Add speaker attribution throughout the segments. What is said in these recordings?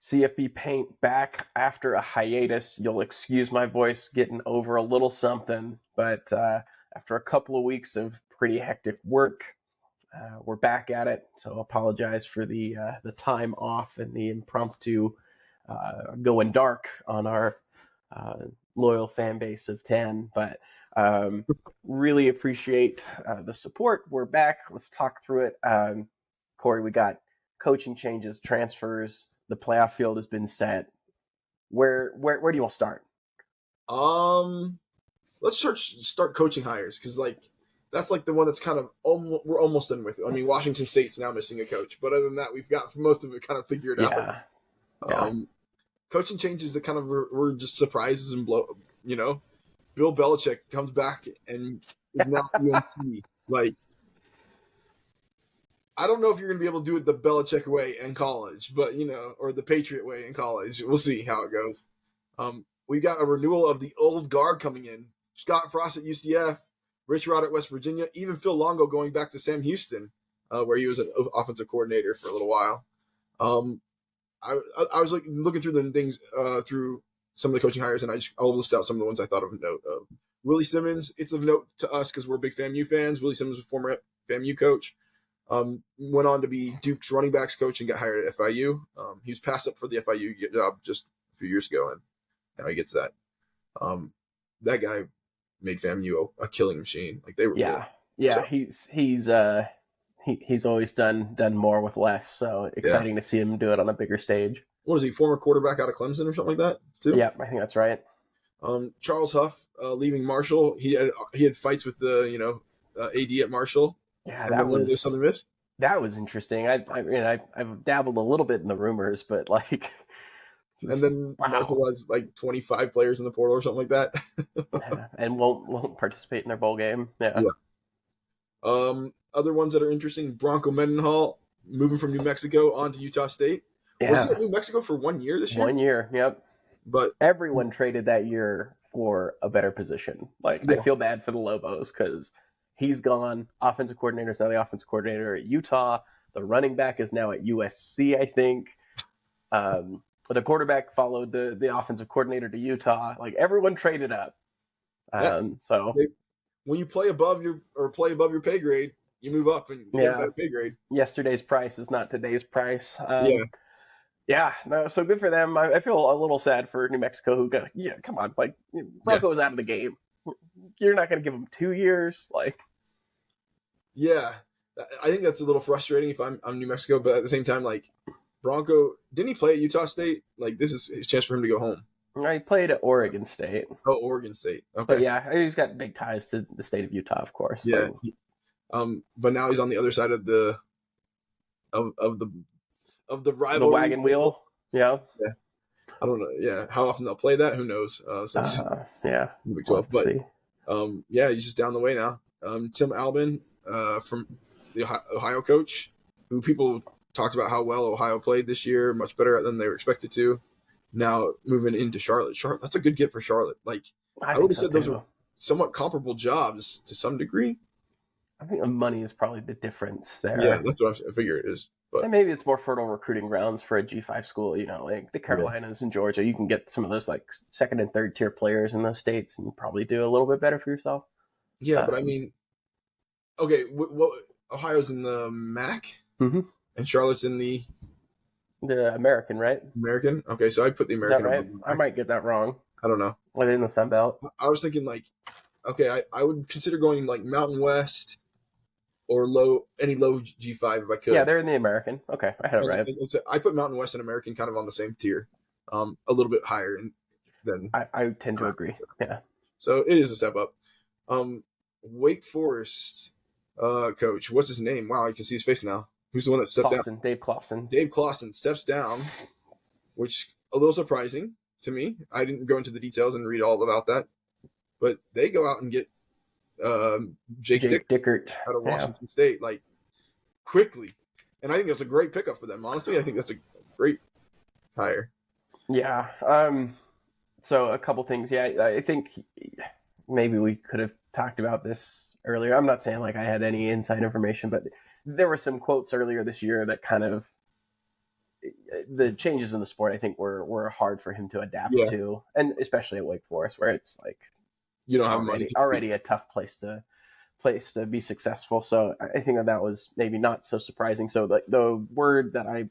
Speaker 1: CFB Paint back after a hiatus. You'll excuse my voice getting over a little something, but after a couple of weeks of pretty hectic work, we're back at it. So apologize for the time off and the impromptu going dark on our uh, loyal fan base of 10, but really appreciate the support. We're back. Let's talk through it. Corey, we got coaching changes, transfers. The playoff field has been set. Where do you want to start?
Speaker 2: Let's start coaching hires because that's like the one that's kind of we're almost done with. I mean, Washington State's now missing a coach, but other than that, we've got most of it kind of figured out.
Speaker 1: Yeah.
Speaker 2: Coaching changes that kind of were just surprises and blow. Bill Belichick comes back and is now UNC. Like, I don't know if you're going to be able to do it the Belichick way in college, but or the Patriot way in college. We'll see how it goes. We got a renewal of the old guard coming in. Scott Frost at UCF, Rich Rod at West Virginia, even Phil Longo going back to Sam Houston, where he was an offensive coordinator for a little while. I was looking through the things through some of the coaching hires, and I'll list out some of the ones I thought of note. Willie Simmons, it's of note to us because we're big FAMU fans. Willie Simmons was a former FAMU coach. Went on to be Duke's running backs coach and got hired at FIU. He was passed up for the FIU job just a few years ago, and now he gets that. That guy made FAMU a killing machine. Like, they were good.
Speaker 1: So, he's always done more with less. So exciting to see him do it on a bigger stage.
Speaker 2: What is he, former quarterback out of Clemson or something like that too?
Speaker 1: Yeah, I think that's right.
Speaker 2: Charles Huff leaving Marshall. He had fights with the AD at Marshall.
Speaker 1: Yeah, that was
Speaker 2: Southern Miss.
Speaker 1: That was interesting. I've dabbled a little bit in the rumors, but like.
Speaker 2: And then Marshall has like 25 players in the portal or something like
Speaker 1: that, and won't participate in their bowl game. Yeah.
Speaker 2: Other ones that are interesting: Bronco Mendenhall moving from New Mexico on to Utah State. Yeah. Was he at New Mexico for 1 year this year?
Speaker 1: 1 year, yep.
Speaker 2: But
Speaker 1: everyone traded that year for a better position. Like, I feel bad for the Lobos because he's gone. Offensive coordinator is now the offensive coordinator at Utah. The running back is now at USC, I think. The quarterback followed the offensive coordinator to Utah. Like, everyone traded up. So
Speaker 2: when you play above your pay grade, you move up and get a better pay grade.
Speaker 1: Yesterday's price is not today's price. So good for them. I feel a little sad for New Mexico, who got, come on, like, Bronco's out of the game. You're not going to give him 2 years, like.
Speaker 2: Yeah, I think that's a little frustrating if I'm New Mexico, but at the same time, like, Bronco, didn't he play at Utah State? Like, this is his chance for him to go home.
Speaker 1: No, he played at Oregon State.
Speaker 2: Oh, Oregon State. Okay.
Speaker 1: But yeah, he's got big ties to the state of Utah, of course.
Speaker 2: Yeah. So. But now he's on the other side of the rival.
Speaker 1: The wagon wheel. Yeah.
Speaker 2: Yeah. I don't know. Yeah. How often they'll play that? Who knows?
Speaker 1: Yeah.
Speaker 2: Big 12. But he's just down the way now. Tim Albin, from the Ohio coach, who people talked about how well Ohio played this year, much better than they were expected to. Now moving into Charlotte. That's a good get for Charlotte. Like, I would have said those were somewhat comparable jobs to some degree.
Speaker 1: I think the money is probably the difference there.
Speaker 2: Yeah, that's what I figure it is. But
Speaker 1: and maybe it's more fertile recruiting grounds for a G5 school. Like the Carolinas and Georgia, you can get some of those like second and third tier players in those states and probably do a little bit better for yourself.
Speaker 2: Yeah, but I mean, okay, Ohio's in the MAC,
Speaker 1: and
Speaker 2: Charlotte's in the
Speaker 1: American, right?
Speaker 2: American. Okay, so I put the American.
Speaker 1: Right? I might get that wrong.
Speaker 2: I don't know.
Speaker 1: Within the Sun Belt.
Speaker 2: I was thinking like, okay, I would consider going like Mountain West or any low G5 if I could.
Speaker 1: Yeah, they're in the American. Okay, I had it right.
Speaker 2: I put Mountain West and American kind of on the same tier, a little bit higher than.
Speaker 1: I tend to agree. Yeah.
Speaker 2: So it is a step up. Wake Forest coach, what's his name? Wow, I can see his face now. Who's the one that stepped down?
Speaker 1: Dave Clawson.
Speaker 2: Dave Clawson steps down, which a little surprising to me. I didn't go into the details and read all about that, but they go out and get Jake Dickert out of Washington State, like, quickly. And I think that's a great pickup for them. Honestly, I think that's a great hire.
Speaker 1: Yeah. So a couple things. Yeah, I think maybe we could have talked about this earlier. I'm not saying like I had any inside information, but there were some quotes earlier this year that kind of the changes in the sport, I think, were hard for him to adapt
Speaker 2: Yeah,
Speaker 1: to, and especially at Wake Forest, where it's like
Speaker 2: you don't have money.
Speaker 1: already a tough place to be successful. So I think that was maybe not so surprising. So the word that I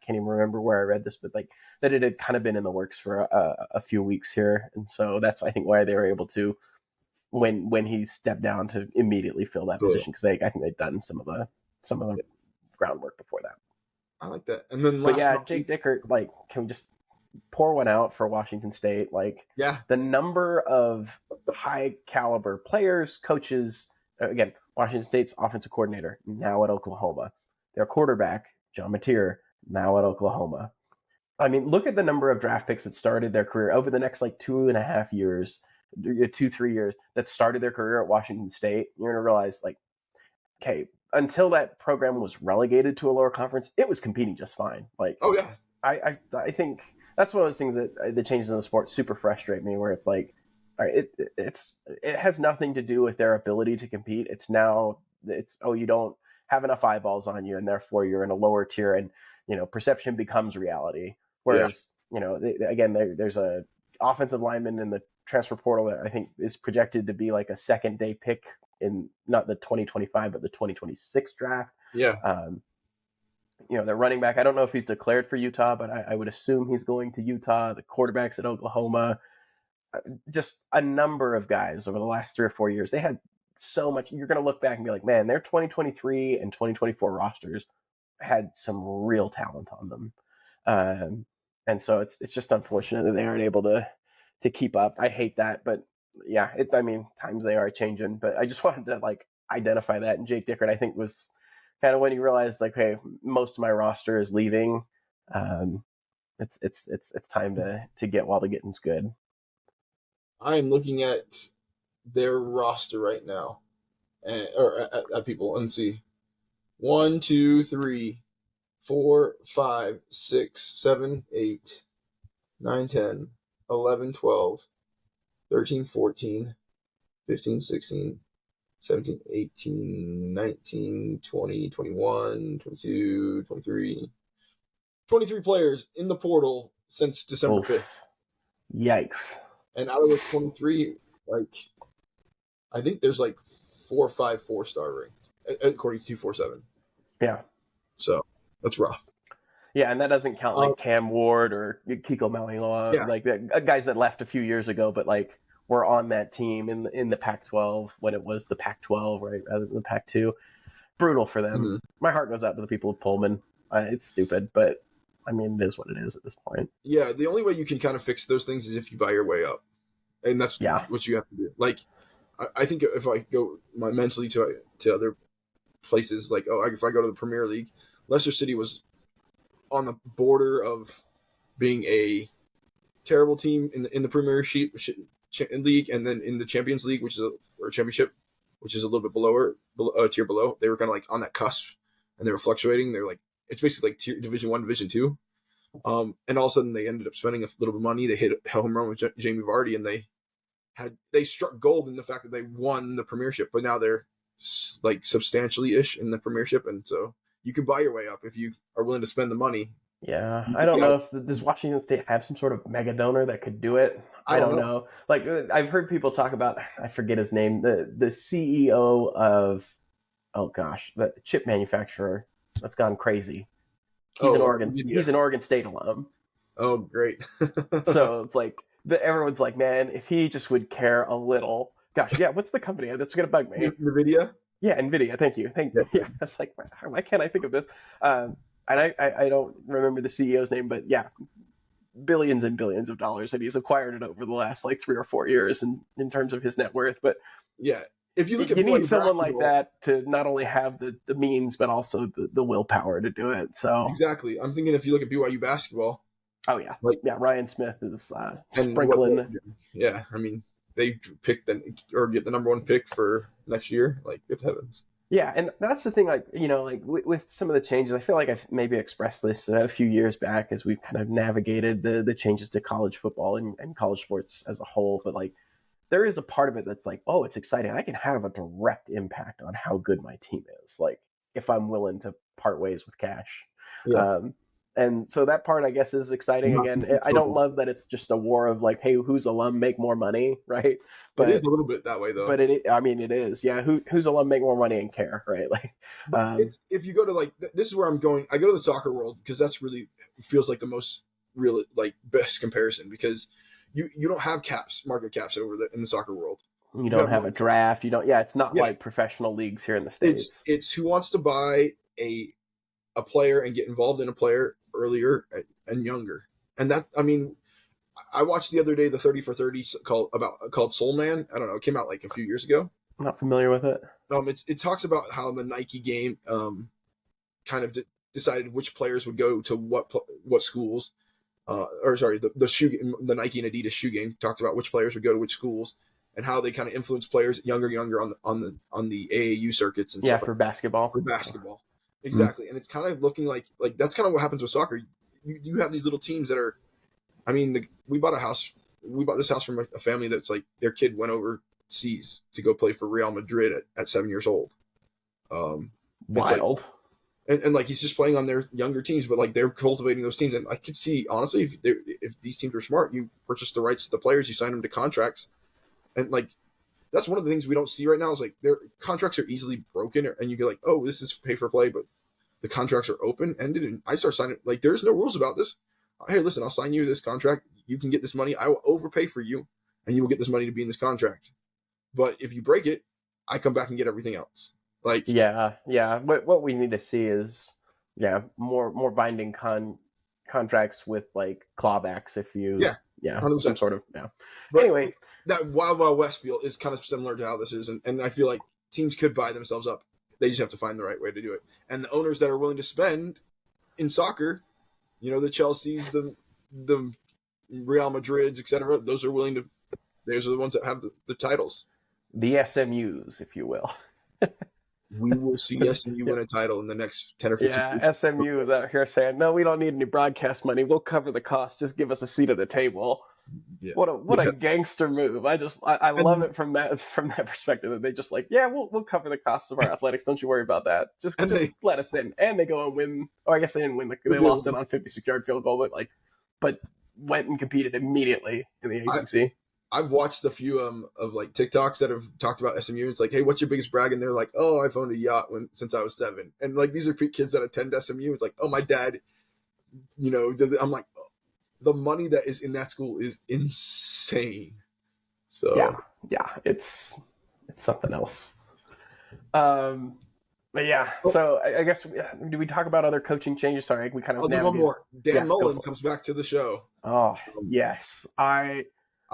Speaker 1: can't even remember where I read this, but like that it had kind of been in the works for a few weeks here, and so that's I think why they were able to when he stepped down to immediately fill that
Speaker 2: So
Speaker 1: position because I think they'd done some of the groundwork before that.
Speaker 2: I like that. And then
Speaker 1: But
Speaker 2: last but
Speaker 1: yeah,
Speaker 2: not
Speaker 1: Jake
Speaker 2: least,
Speaker 1: Dickert, like, can we just pour one out for Washington State? Like
Speaker 2: yeah.
Speaker 1: the number of high caliber players, coaches. Again, Washington State's offensive coordinator now at Oklahoma. Their quarterback, John Mateer, now at Oklahoma. I mean, look at the number of draft picks that started their career over the next like 2.5 years, 2, 3 years that started their career at Washington State. You're gonna realize like, okay, until that program was relegated to a lower conference, it was competing just fine. Like
Speaker 2: Oh yeah,
Speaker 1: I think that's one of those things that the changes in the sport super frustrate me. Where it's like, all right, it has nothing to do with their ability to compete. It's oh, you don't have enough eyeballs on you, and therefore you're in a lower tier, and perception becomes reality.
Speaker 2: yeah,
Speaker 1: Whereas again, there's a offensive lineman in the transfer portal that I think is projected to be like a second day pick in not the 2025 but the 2026 draft.
Speaker 2: yeah.
Speaker 1: Um, their running back, I don't know if he's declared for Utah, but I would assume he's going to Utah. The quarterbacks at Oklahoma, just a number of guys over the last 3 or 4 years. They had so much. You're going to look back and be like, man, their 2023 and 2024 rosters had some real talent on them. And so it's just unfortunate that they aren't able to keep up. I hate that, but yeah, I mean, times they are changing. But I just wanted to like identify that. And Jake Dickert, I think, was kind of when he realized like, hey, most of my roster is leaving. Um, it's time to get while the getting's good.
Speaker 2: I am looking at their roster right now, or at people, and see 1, 2, 3, 4, 5, 6, 7, 8, 9, 10, 11, 12, 13, 14, 15, 16, 17, 18, 19, 20, 21, 22, 23, 23 players in the portal since December
Speaker 1: Oof.
Speaker 2: 5th.
Speaker 1: Yikes.
Speaker 2: And out of those 23, like, I think there's like 4 or 5 4-star ranked, according to 247.
Speaker 1: Yeah.
Speaker 2: So that's rough.
Speaker 1: Yeah, and that doesn't count like Cam Ward or Kiko Maliloa,
Speaker 2: Yeah.
Speaker 1: like the guys that left a few years ago, but like were on that team in the Pac-12 when it was the Pac-12, right, rather than the Pac-2. Brutal for them.
Speaker 2: Mm-hmm.
Speaker 1: My heart goes out to the people of Pullman. It's stupid, but I mean, it is what it is at this point.
Speaker 2: Yeah, the only way you can kind of fix those things is if you buy your way up, and that's what you have to do. Like, I think if I go mentally to other places, like if I go to the Premier League, Leicester City was on the border of being a terrible team in the Premiership League, and then in the Champions League, which is or Championship, which is a little bit below a tier below. They were kind of like on that cusp, and they were fluctuating. They're like, it's basically like Division 1, Division 2. And all of a sudden they ended up spending a little bit of money. They hit a home run with Jamie Vardy, and they struck gold in the fact that they won the Premiership. But now they're like substantially ish in the Premiership, and so you can buy your way up if you are willing to spend the money.
Speaker 1: Yeah, I don't know if does Washington State have some sort of mega donor that could do it. I don't know. Like I've heard people talk about, I forget his name, the CEO of, oh gosh, the chip manufacturer that's gone crazy. He's an Oregon.
Speaker 2: Yeah.
Speaker 1: He's an Oregon State alum.
Speaker 2: Oh, great.
Speaker 1: So it's like everyone's like, man, if he just would care a little. Gosh, yeah. What's the company that's gonna bug me?
Speaker 2: NVIDIA.
Speaker 1: Yeah, NVIDIA. Thank you. Yeah, that's like, why can't I think of this? And I don't remember the CEO's name, but yeah, billions and billions of dollars that he's acquired it over the last like 3 or 4 years in terms of his net worth. But
Speaker 2: yeah, if you look at
Speaker 1: you need someone like that to not only have the means but also the willpower to do it. So
Speaker 2: exactly, I'm thinking if you look at BYU basketball.
Speaker 1: Oh yeah, Ryan Smith is sprinkling.
Speaker 2: Yeah, I mean they picked or get the number 1 pick for next year. Like, good heavens.
Speaker 1: Yeah, and that's the thing. Like like with some of the changes, I feel like I've maybe expressed this a few years back as we've kind of navigated the changes to college football and college sports as a whole. But like, there is a part of it that's like, oh, it's exciting. I can have a direct impact on how good my team is. Like, if I'm willing to part ways with cash.
Speaker 2: Yeah.
Speaker 1: And so that part, I guess, is exciting.
Speaker 2: Not
Speaker 1: Again,
Speaker 2: complete
Speaker 1: I don't
Speaker 2: trouble.
Speaker 1: love that it's just a war of like, hey, whose alum make more money, right?
Speaker 2: It is
Speaker 1: But
Speaker 2: a little bit that way though.
Speaker 1: I mean, it is, yeah. Whose alum make more money and care, right? Like,
Speaker 2: But it's if you go to like this is where I'm going. I go to the soccer world because that's really feels like the most real like best comparison because you don't have caps market caps over in the soccer world.
Speaker 1: you
Speaker 2: You
Speaker 1: don't
Speaker 2: have
Speaker 1: have a
Speaker 2: market caps.
Speaker 1: draft. You don't. Yeah, it's not
Speaker 2: Yeah,
Speaker 1: like professional leagues here in the
Speaker 2: it's
Speaker 1: states.
Speaker 2: it's who wants to buy a player and get involved in a player earlier and younger. And that I mean, I watched the other day the 30 for 30 called Soul Man. I don't know. It came out like a few years ago.
Speaker 1: I'm not familiar with it.
Speaker 2: It talks about how the Nike game kind of decided which players would go to what schools. Or sorry, the Nike and Adidas shoe game talked about which players would go to which schools and how they kind of influence players younger on the AAU circuits and
Speaker 1: Yeah,
Speaker 2: stuff
Speaker 1: for basketball.
Speaker 2: for basketball.
Speaker 1: Mm.
Speaker 2: Exactly, and it's kind of looking like that's kind of what happens with soccer. You have these little teams that are. I mean, we bought a house. We bought this house from a family that's like their kid went overseas to go play for Real Madrid at 7 years old. It's like
Speaker 1: Wild.
Speaker 2: and like he's just playing on their younger teams, but like they're cultivating those teams. And I could see honestly, if these teams are smart, you purchase the rights to the players, you sign them to contracts, and like that's one of the things we don't see right now is like their contracts are easily broken, and you get like, oh, this is pay for play, but the contracts are open ended, and I start signing like there's no rules about this. Hey, listen, I'll sign you this contract. You can get this money. I will overpay for you, and you will get this money to be in this contract. But if you break it, I come back and get everything else. Like,
Speaker 1: Yeah, yeah. What we need to see is, yeah, more binding contracts with like clawbacks if you,
Speaker 2: yeah,
Speaker 1: yeah,
Speaker 2: 100%.
Speaker 1: some sort of, yeah.
Speaker 2: But
Speaker 1: Anyway,
Speaker 2: that Wild Wild West feel is kind of similar to how this is, and I feel like teams could buy themselves up. They just have to find the right way to do it. And the owners that are willing to spend in soccer, the Chelseas, the Real Madrids, etc. Those are willing to. Those are the ones that have the titles.
Speaker 1: the SMUs, if you will.
Speaker 2: We will see SMU
Speaker 1: Yeah,
Speaker 2: win a title in the next 10 or 15
Speaker 1: yeah.
Speaker 2: years.
Speaker 1: SMU is out here saying, no, we don't need any broadcast money. We'll cover the cost. Just give us a seat at the table.
Speaker 2: Yeah.
Speaker 1: What a
Speaker 2: Yeah.
Speaker 1: gangster move. I love
Speaker 2: And
Speaker 1: it from that perspective that they just like, yeah, we'll cover the costs of our athletics. Don't you worry about that.
Speaker 2: and
Speaker 1: Just
Speaker 2: they
Speaker 1: let us in. And they go and win. Oh, I guess they didn't win. They lost it on 56-yard field goal, but went and competed immediately in the
Speaker 2: I
Speaker 1: ACC.
Speaker 2: I've watched a few of like TikToks that have talked about SMU. It's like, hey, what's your biggest brag? And they're like, oh, I've owned a yacht since I was 7. And like these are kids that attend SMU. It's like, oh, my dad, I'm like, the money that is in that school is insane.
Speaker 1: Yeah,
Speaker 2: So
Speaker 1: yeah, it's something else. Um, but yeah,
Speaker 2: oh,
Speaker 1: so I guess do we talk about other coaching changes? Sorry, we kind of
Speaker 2: I'll do one
Speaker 1: navigated.
Speaker 2: more. Dan
Speaker 1: Yeah, go
Speaker 2: Mullen
Speaker 1: for it.
Speaker 2: comes back to the show.
Speaker 1: Oh
Speaker 2: Um,
Speaker 1: yes,
Speaker 2: I'm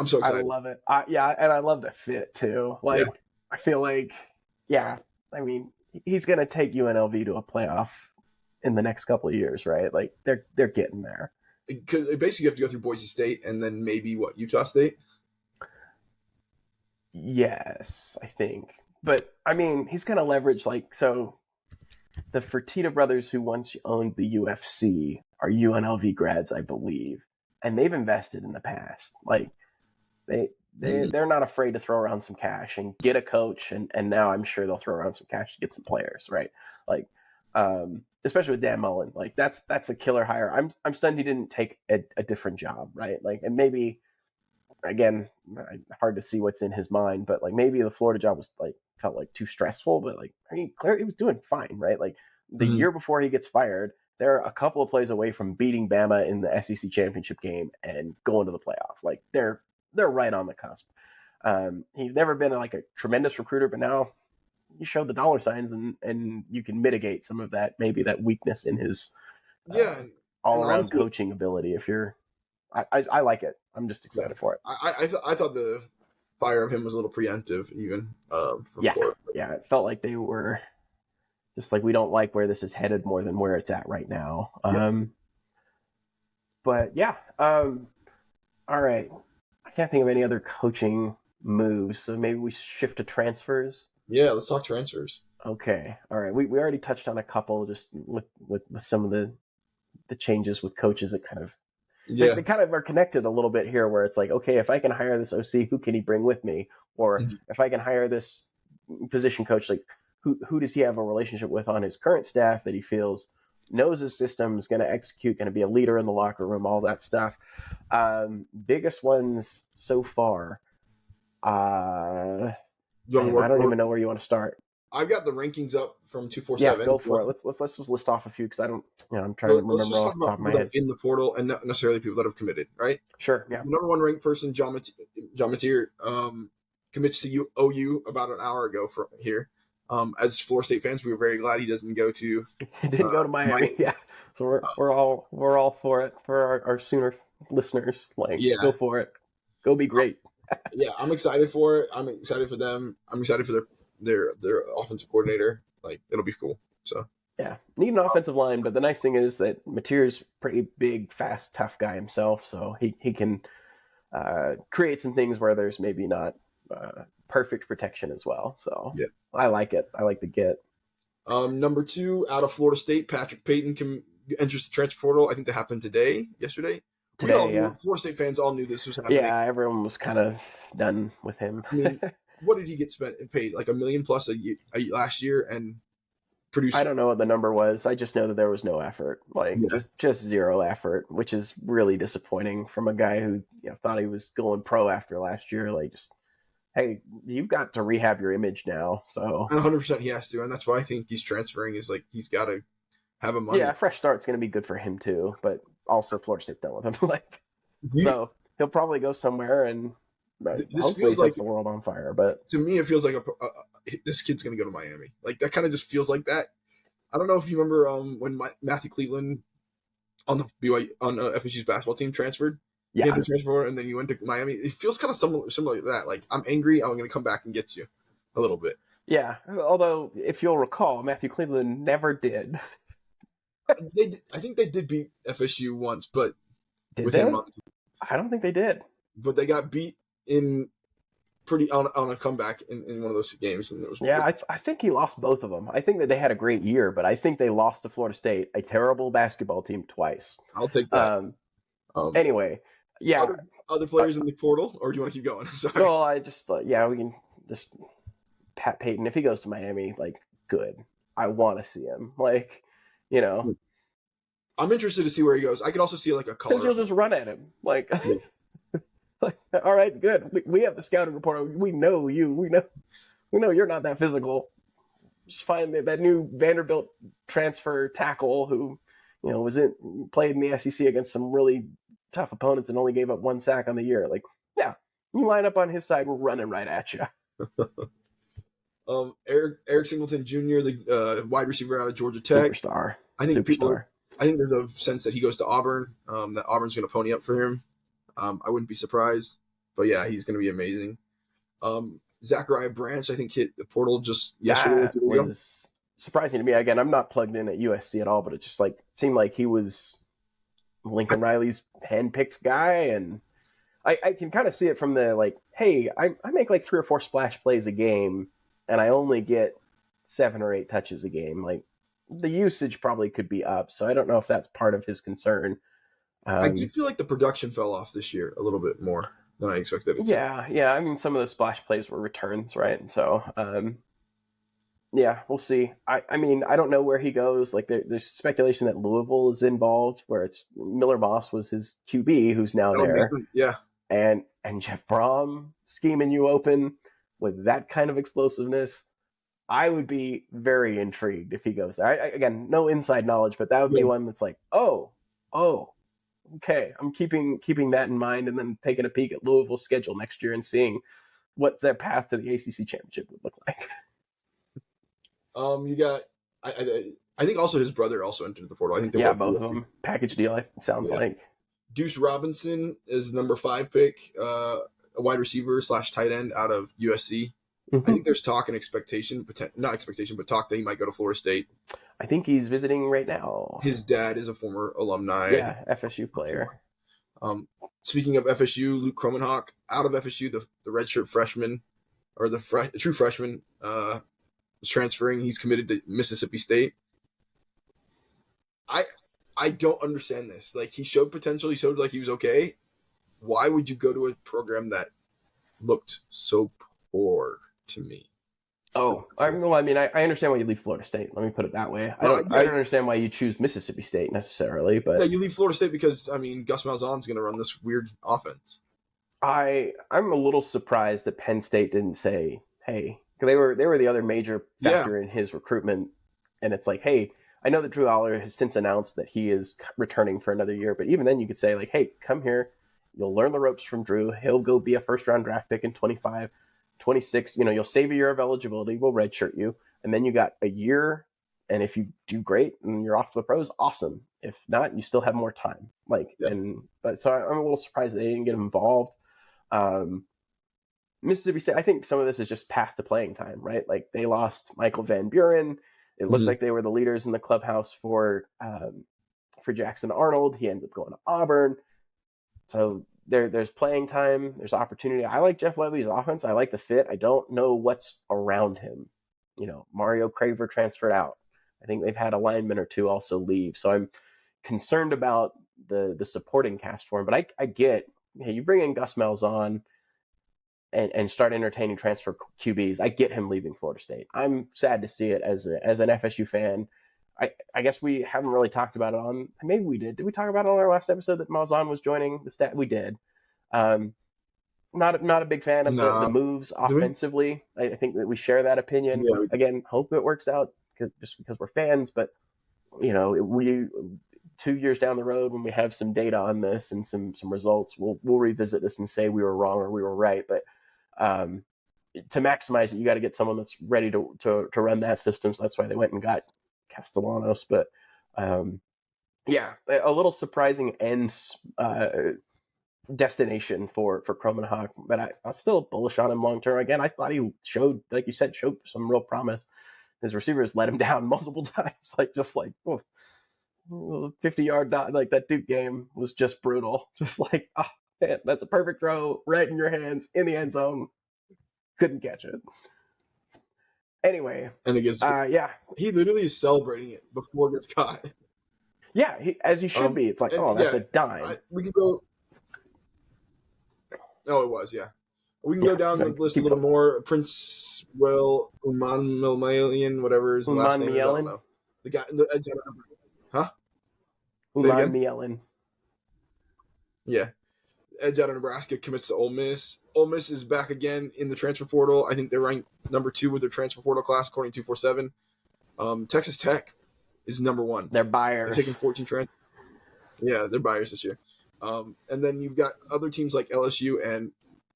Speaker 2: so
Speaker 1: I
Speaker 2: excited.
Speaker 1: love it. Yeah, and I love the fit too.
Speaker 2: Yeah,
Speaker 1: Like, I feel like, yeah, I mean, he's gonna take UNLV to a playoff in the next couple of years, right? Like, they're getting there.
Speaker 2: because basically you have to go through Boise State and then maybe Utah State.
Speaker 1: Yes, I think. But I mean, he's gonna leverage like so. The Fertitta brothers, who once owned the UFC, are UNLV grads, I believe, and they've invested in the past. Like, they
Speaker 2: Mm.
Speaker 1: they're not afraid to throw around some cash and get a coach, and now I'm sure they'll throw around some cash to get some players, right? Like, especially with Dan Mullen, like that's a killer hire. I'm stunned he didn't take a different job, right? Like, and maybe again, hard to see what's in his mind, but like maybe the Florida job was like felt like too stressful, but like I mean, clearly he was doing fine, right? Like the
Speaker 2: Mm.
Speaker 1: year before he gets fired, they're a couple of plays away from beating Bama in the SEC championship game and going to the playoff. Like they're right on the cusp. He's never been like a tremendous recruiter, but now you show the dollar signs and you can mitigate some of that maybe that weakness in his
Speaker 2: Yeah,
Speaker 1: all
Speaker 2: and
Speaker 1: around
Speaker 2: honestly,
Speaker 1: coaching ability. If you're, I like it. I'm just
Speaker 2: yeah,
Speaker 1: excited for it.
Speaker 2: I thought the fire of him was a little preemptive, even for
Speaker 1: Yeah,
Speaker 2: Florida.
Speaker 1: yeah. It felt like they were just like we don't like where this is headed more than where it's at right now.
Speaker 2: Yeah,
Speaker 1: But yeah. All right. I can't think of any other coaching moves, so maybe we shift to transfers.
Speaker 2: yeah. Let's talk transfers.
Speaker 1: Okay. All right. We already touched on a couple just with some of the changes with coaches that kind of
Speaker 2: Yeah,
Speaker 1: they kind of are connected a little bit here where it's like, okay, if I can hire this OC, who can he bring with me? Or
Speaker 2: Mhm.
Speaker 1: if I can hire this position coach, like who does he have a relationship with on his current staff that he feels knows his system, is going to execute, going to be a leader in the locker room, all that stuff. Biggest ones so far.
Speaker 2: You want me to
Speaker 1: Man, I
Speaker 2: work?
Speaker 1: don't even know where you want to start.
Speaker 2: I've got the rankings up from
Speaker 1: Yeah,
Speaker 2: 247.
Speaker 1: go for it. Let's just list off a few because I don't, I'm trying to
Speaker 2: Let's
Speaker 1: remember
Speaker 2: just
Speaker 1: off
Speaker 2: talk
Speaker 1: the
Speaker 2: about
Speaker 1: top of my
Speaker 2: people that are
Speaker 1: head.
Speaker 2: in the portal and not necessarily people that have committed, right?
Speaker 1: Sure, yeah.
Speaker 2: The number one ranked person, John Mateer, commits to OU about an hour ago from here. As Florida State fans, we were very glad he doesn't go to
Speaker 1: He didn't go to Miami,
Speaker 2: Miami.
Speaker 1: yeah. So we're all for it for our Sooner listeners. Like,
Speaker 2: Yeah,
Speaker 1: go for it, go be great.
Speaker 2: yeah, I'm excited for it. I'm excited for them. I'm excited for their offensive coordinator. Like, it'll be cool. So
Speaker 1: Yeah, need an offensive line, but the nice thing is that Mateer's pretty big, fast, tough guy himself, so he can create some things where there's maybe not perfect protection as well. So
Speaker 2: yeah.
Speaker 1: I like it. I like the get.
Speaker 2: Number two, out of Florida State, Patrick Payton enters the transfer portal. I think that happened yesterday. We all
Speaker 1: Today,
Speaker 2: knew,
Speaker 1: yeah.
Speaker 2: Florida State fans all knew this was happening.
Speaker 1: Yeah, everyone was kind of done with him.
Speaker 2: I mean, what did he get paid? Like $1 million plus last year and produced.
Speaker 1: I don't know what the number was. I just know that there was no effort, like
Speaker 2: Yeah,
Speaker 1: just zero effort, which is really disappointing from a guy who thought he was going pro after last year. Like, just hey, you've got to rehab your image now. So
Speaker 2: 100% he has to, and that's why I think he's transferring. Is like he's got to have a money.
Speaker 1: yeah, a fresh start's going to be good for him too, but also Florida State's done with him. Like,
Speaker 2: You,
Speaker 1: so he'll probably go somewhere and
Speaker 2: this
Speaker 1: hopefully
Speaker 2: feels like,
Speaker 1: sets the world on fire. But
Speaker 2: to me, it feels like this kid's going to go to Miami. Like, that kind of just feels like that. I don't know if you remember when Matthew Cleveland on the BYU on FSU's basketball team transferred. He
Speaker 1: yeah,
Speaker 2: had to transfer, and then you went to Miami. It feels kind of similar to that. Like, I'm angry. I'm going to come back and get you a little bit.
Speaker 1: yeah. Although, if you'll recall, Matthew Cleveland never did.
Speaker 2: I think they did beat FSU once, but
Speaker 1: Did
Speaker 2: with
Speaker 1: they?
Speaker 2: him on the team.
Speaker 1: I don't think they did.
Speaker 2: But they got beat in pretty on a comeback in one of those games, and it was
Speaker 1: Yeah, I think he lost both of them. I think that they had a great year, but I think they lost to Florida State, a terrible basketball team, twice.
Speaker 2: I'll take that.
Speaker 1: Anyway, yeah.
Speaker 2: Other players in the portal, or do you want to keep going? Sorry.
Speaker 1: No, I just we can just Pat Payton if he goes to Miami, like, good. I want to see him, like,
Speaker 2: I'm interested to see where he goes. I could also see like a
Speaker 1: because
Speaker 2: color.
Speaker 1: you'll just run at him, like. Like, all right, good. We have the scouting report. We know you. We know you're not that physical. Just find that new Vanderbilt transfer tackle who, played in the SEC against some really tough opponents and only gave up 1 sack on the year. Like, yeah, you line up on his side, we're running right at you.
Speaker 2: Eric Singleton Jr., the wide receiver out of Georgia Tech,
Speaker 1: Superstar.
Speaker 2: I think
Speaker 1: Superstar.
Speaker 2: I think there's a sense that he goes to Auburn. That Auburn's going to pony up for him. I wouldn't be surprised, but yeah, he's going to be amazing. Zachariah Branch, I think, hit the portal just yesterday.
Speaker 1: That was surprising to me. Again, I'm not plugged in at USC at all, but it just seemed like he was Lincoln Riley's handpicked guy, and I can kind of see it from the hey, I make 3 or 4 splash plays a game, and I only get 7 or 8 touches a game. Like, the usage probably could be up, so I don't know if that's part of his concern.
Speaker 2: I did feel like the production fell off this year a little bit more than I expected it to.
Speaker 1: Yeah. I mean, some of those splash plays were returns, right? And so, yeah, we'll see. I mean, I don't know where he goes. Like, there's speculation that Louisville is involved, where it's Miller Moss was his QB, who's now there.
Speaker 2: Yeah.
Speaker 1: And Jeff Brom scheming you open with that kind of explosiveness. I would be very intrigued if he goes there. Again, no inside knowledge, but that would be one that's like, oh, okay, I'm keeping that in mind, and then taking a peek at Louisville's schedule next year and seeing what their path to the ACC championship would look like.
Speaker 2: You got, I think also his brother also entered the portal. I think they're
Speaker 1: both of them package deal. It sounds like
Speaker 2: Deuce Robinson is number 5 pick, a wide receiver / tight end out of USC. I think there's talk and expectation, not expectation, but talk that he might go to Florida State.
Speaker 1: I think he's visiting right now.
Speaker 2: His dad is a former alumni.
Speaker 1: Yeah, FSU player.
Speaker 2: Speaking of FSU, Luke Kromenhoek out of FSU, the redshirt freshman, or the true freshman, is transferring. He's committed to Mississippi State. I don't understand this. Like, he showed potential. He showed like he was okay. Why would you go to a program that looked so poor to me?
Speaker 1: I mean, I understand why you leave Florida State. Let me put it that way.
Speaker 2: Well,
Speaker 1: I
Speaker 2: yeah,
Speaker 1: don't understand why you choose Mississippi State necessarily,
Speaker 2: yeah,
Speaker 1: but
Speaker 2: you leave Florida State because I mean Gus Malzahn's going to run this weird offense.
Speaker 1: I'm a little surprised that Penn State didn't say, "Hey," 'cause they were the other major
Speaker 2: Yeah,
Speaker 1: factor in his recruitment, and it's like, "Hey, I know that Drew Aller has since announced that he is returning for another year, but even then, you could say like, "Hey, come here, you'll learn the ropes from Drew. He'll go be a first round draft pick in 25, 26. You know, you'll save a year of eligibility. We'll redshirt you, and then you got a year. And if you do great and you're off to the pros, awesome. If not, you still have more time. Like,
Speaker 2: yeah,
Speaker 1: and but so I'm a little surprised that they didn't get involved. Um, Mississippi State, I think some of this is just path to playing time, right? Like they lost Michael Van Buren. It looked
Speaker 2: mm-hmm.
Speaker 1: like they were the leaders in the clubhouse for Jackson Arnold. He ends up going to Auburn. So there's playing time. There's opportunity. I like Jeff Levy's offense. I like the fit. I don't know what's around him. You know, Mario Craver transferred out. I think they've had a lineman or two also leave. So I'm concerned about the supporting cast for him. But I get, hey, you bring in Gus Malzahn and start entertaining transfer QBs. I get him leaving Florida State. I'm sad to see it as an FSU fan. I guess we haven't really talked about it on. Maybe we did. Did we talk about it on our last episode that Malzahn was joining the stat? We did. Um, not a big fan of the
Speaker 2: Nah,
Speaker 1: moves
Speaker 2: do we?
Speaker 1: offensively. I think that we share that opinion.
Speaker 2: Yeah,
Speaker 1: Again, hope it works out just because we're fans. But you know, we 2 years down the road when we have some data on this and some results, we'll revisit this and say we were wrong or we were right. But um, to maximize it, you got to get someone that's ready to run that system. So that's why they went and got Castellanos. But um, yeah, a little surprising end destination for Kromenhoek, but I was still bullish on him long term. Again, I thought he showed, like you said, showed some real promise. His receivers let him down multiple times, like 50-yard dot, like that Duke game was just brutal. Just like, oh man, that's a perfect throw right in your hands in the end zone. Couldn't catch it. Anyway,
Speaker 2: and against
Speaker 1: yeah,
Speaker 2: he literally is celebrating it before it gets caught.
Speaker 1: yeah, as he should be. It's like,
Speaker 2: And
Speaker 1: oh, that's
Speaker 2: yeah,
Speaker 1: a dime.
Speaker 2: we can go. Oh, it was, yeah. We can
Speaker 1: Yeah,
Speaker 2: go down the list a
Speaker 1: keep
Speaker 2: little
Speaker 1: going.
Speaker 2: more. Prince Will Uman whatever his last
Speaker 1: Uman
Speaker 2: name is, I don't
Speaker 1: Mielen.
Speaker 2: know. The guy, huh? Say
Speaker 1: Uman
Speaker 2: again.
Speaker 1: Mielen.
Speaker 2: Yeah, edge out of Nebraska commits to Ole Miss. Ole Miss is back again in the transfer portal. I think they're ranked number 2 with their transfer portal class, according to 247. Texas Tech is number 1.
Speaker 1: They're
Speaker 2: They're
Speaker 1: buyers.
Speaker 2: taking 14 transfers. Yeah, they're buyers this year. And then you've got other teams like LSU and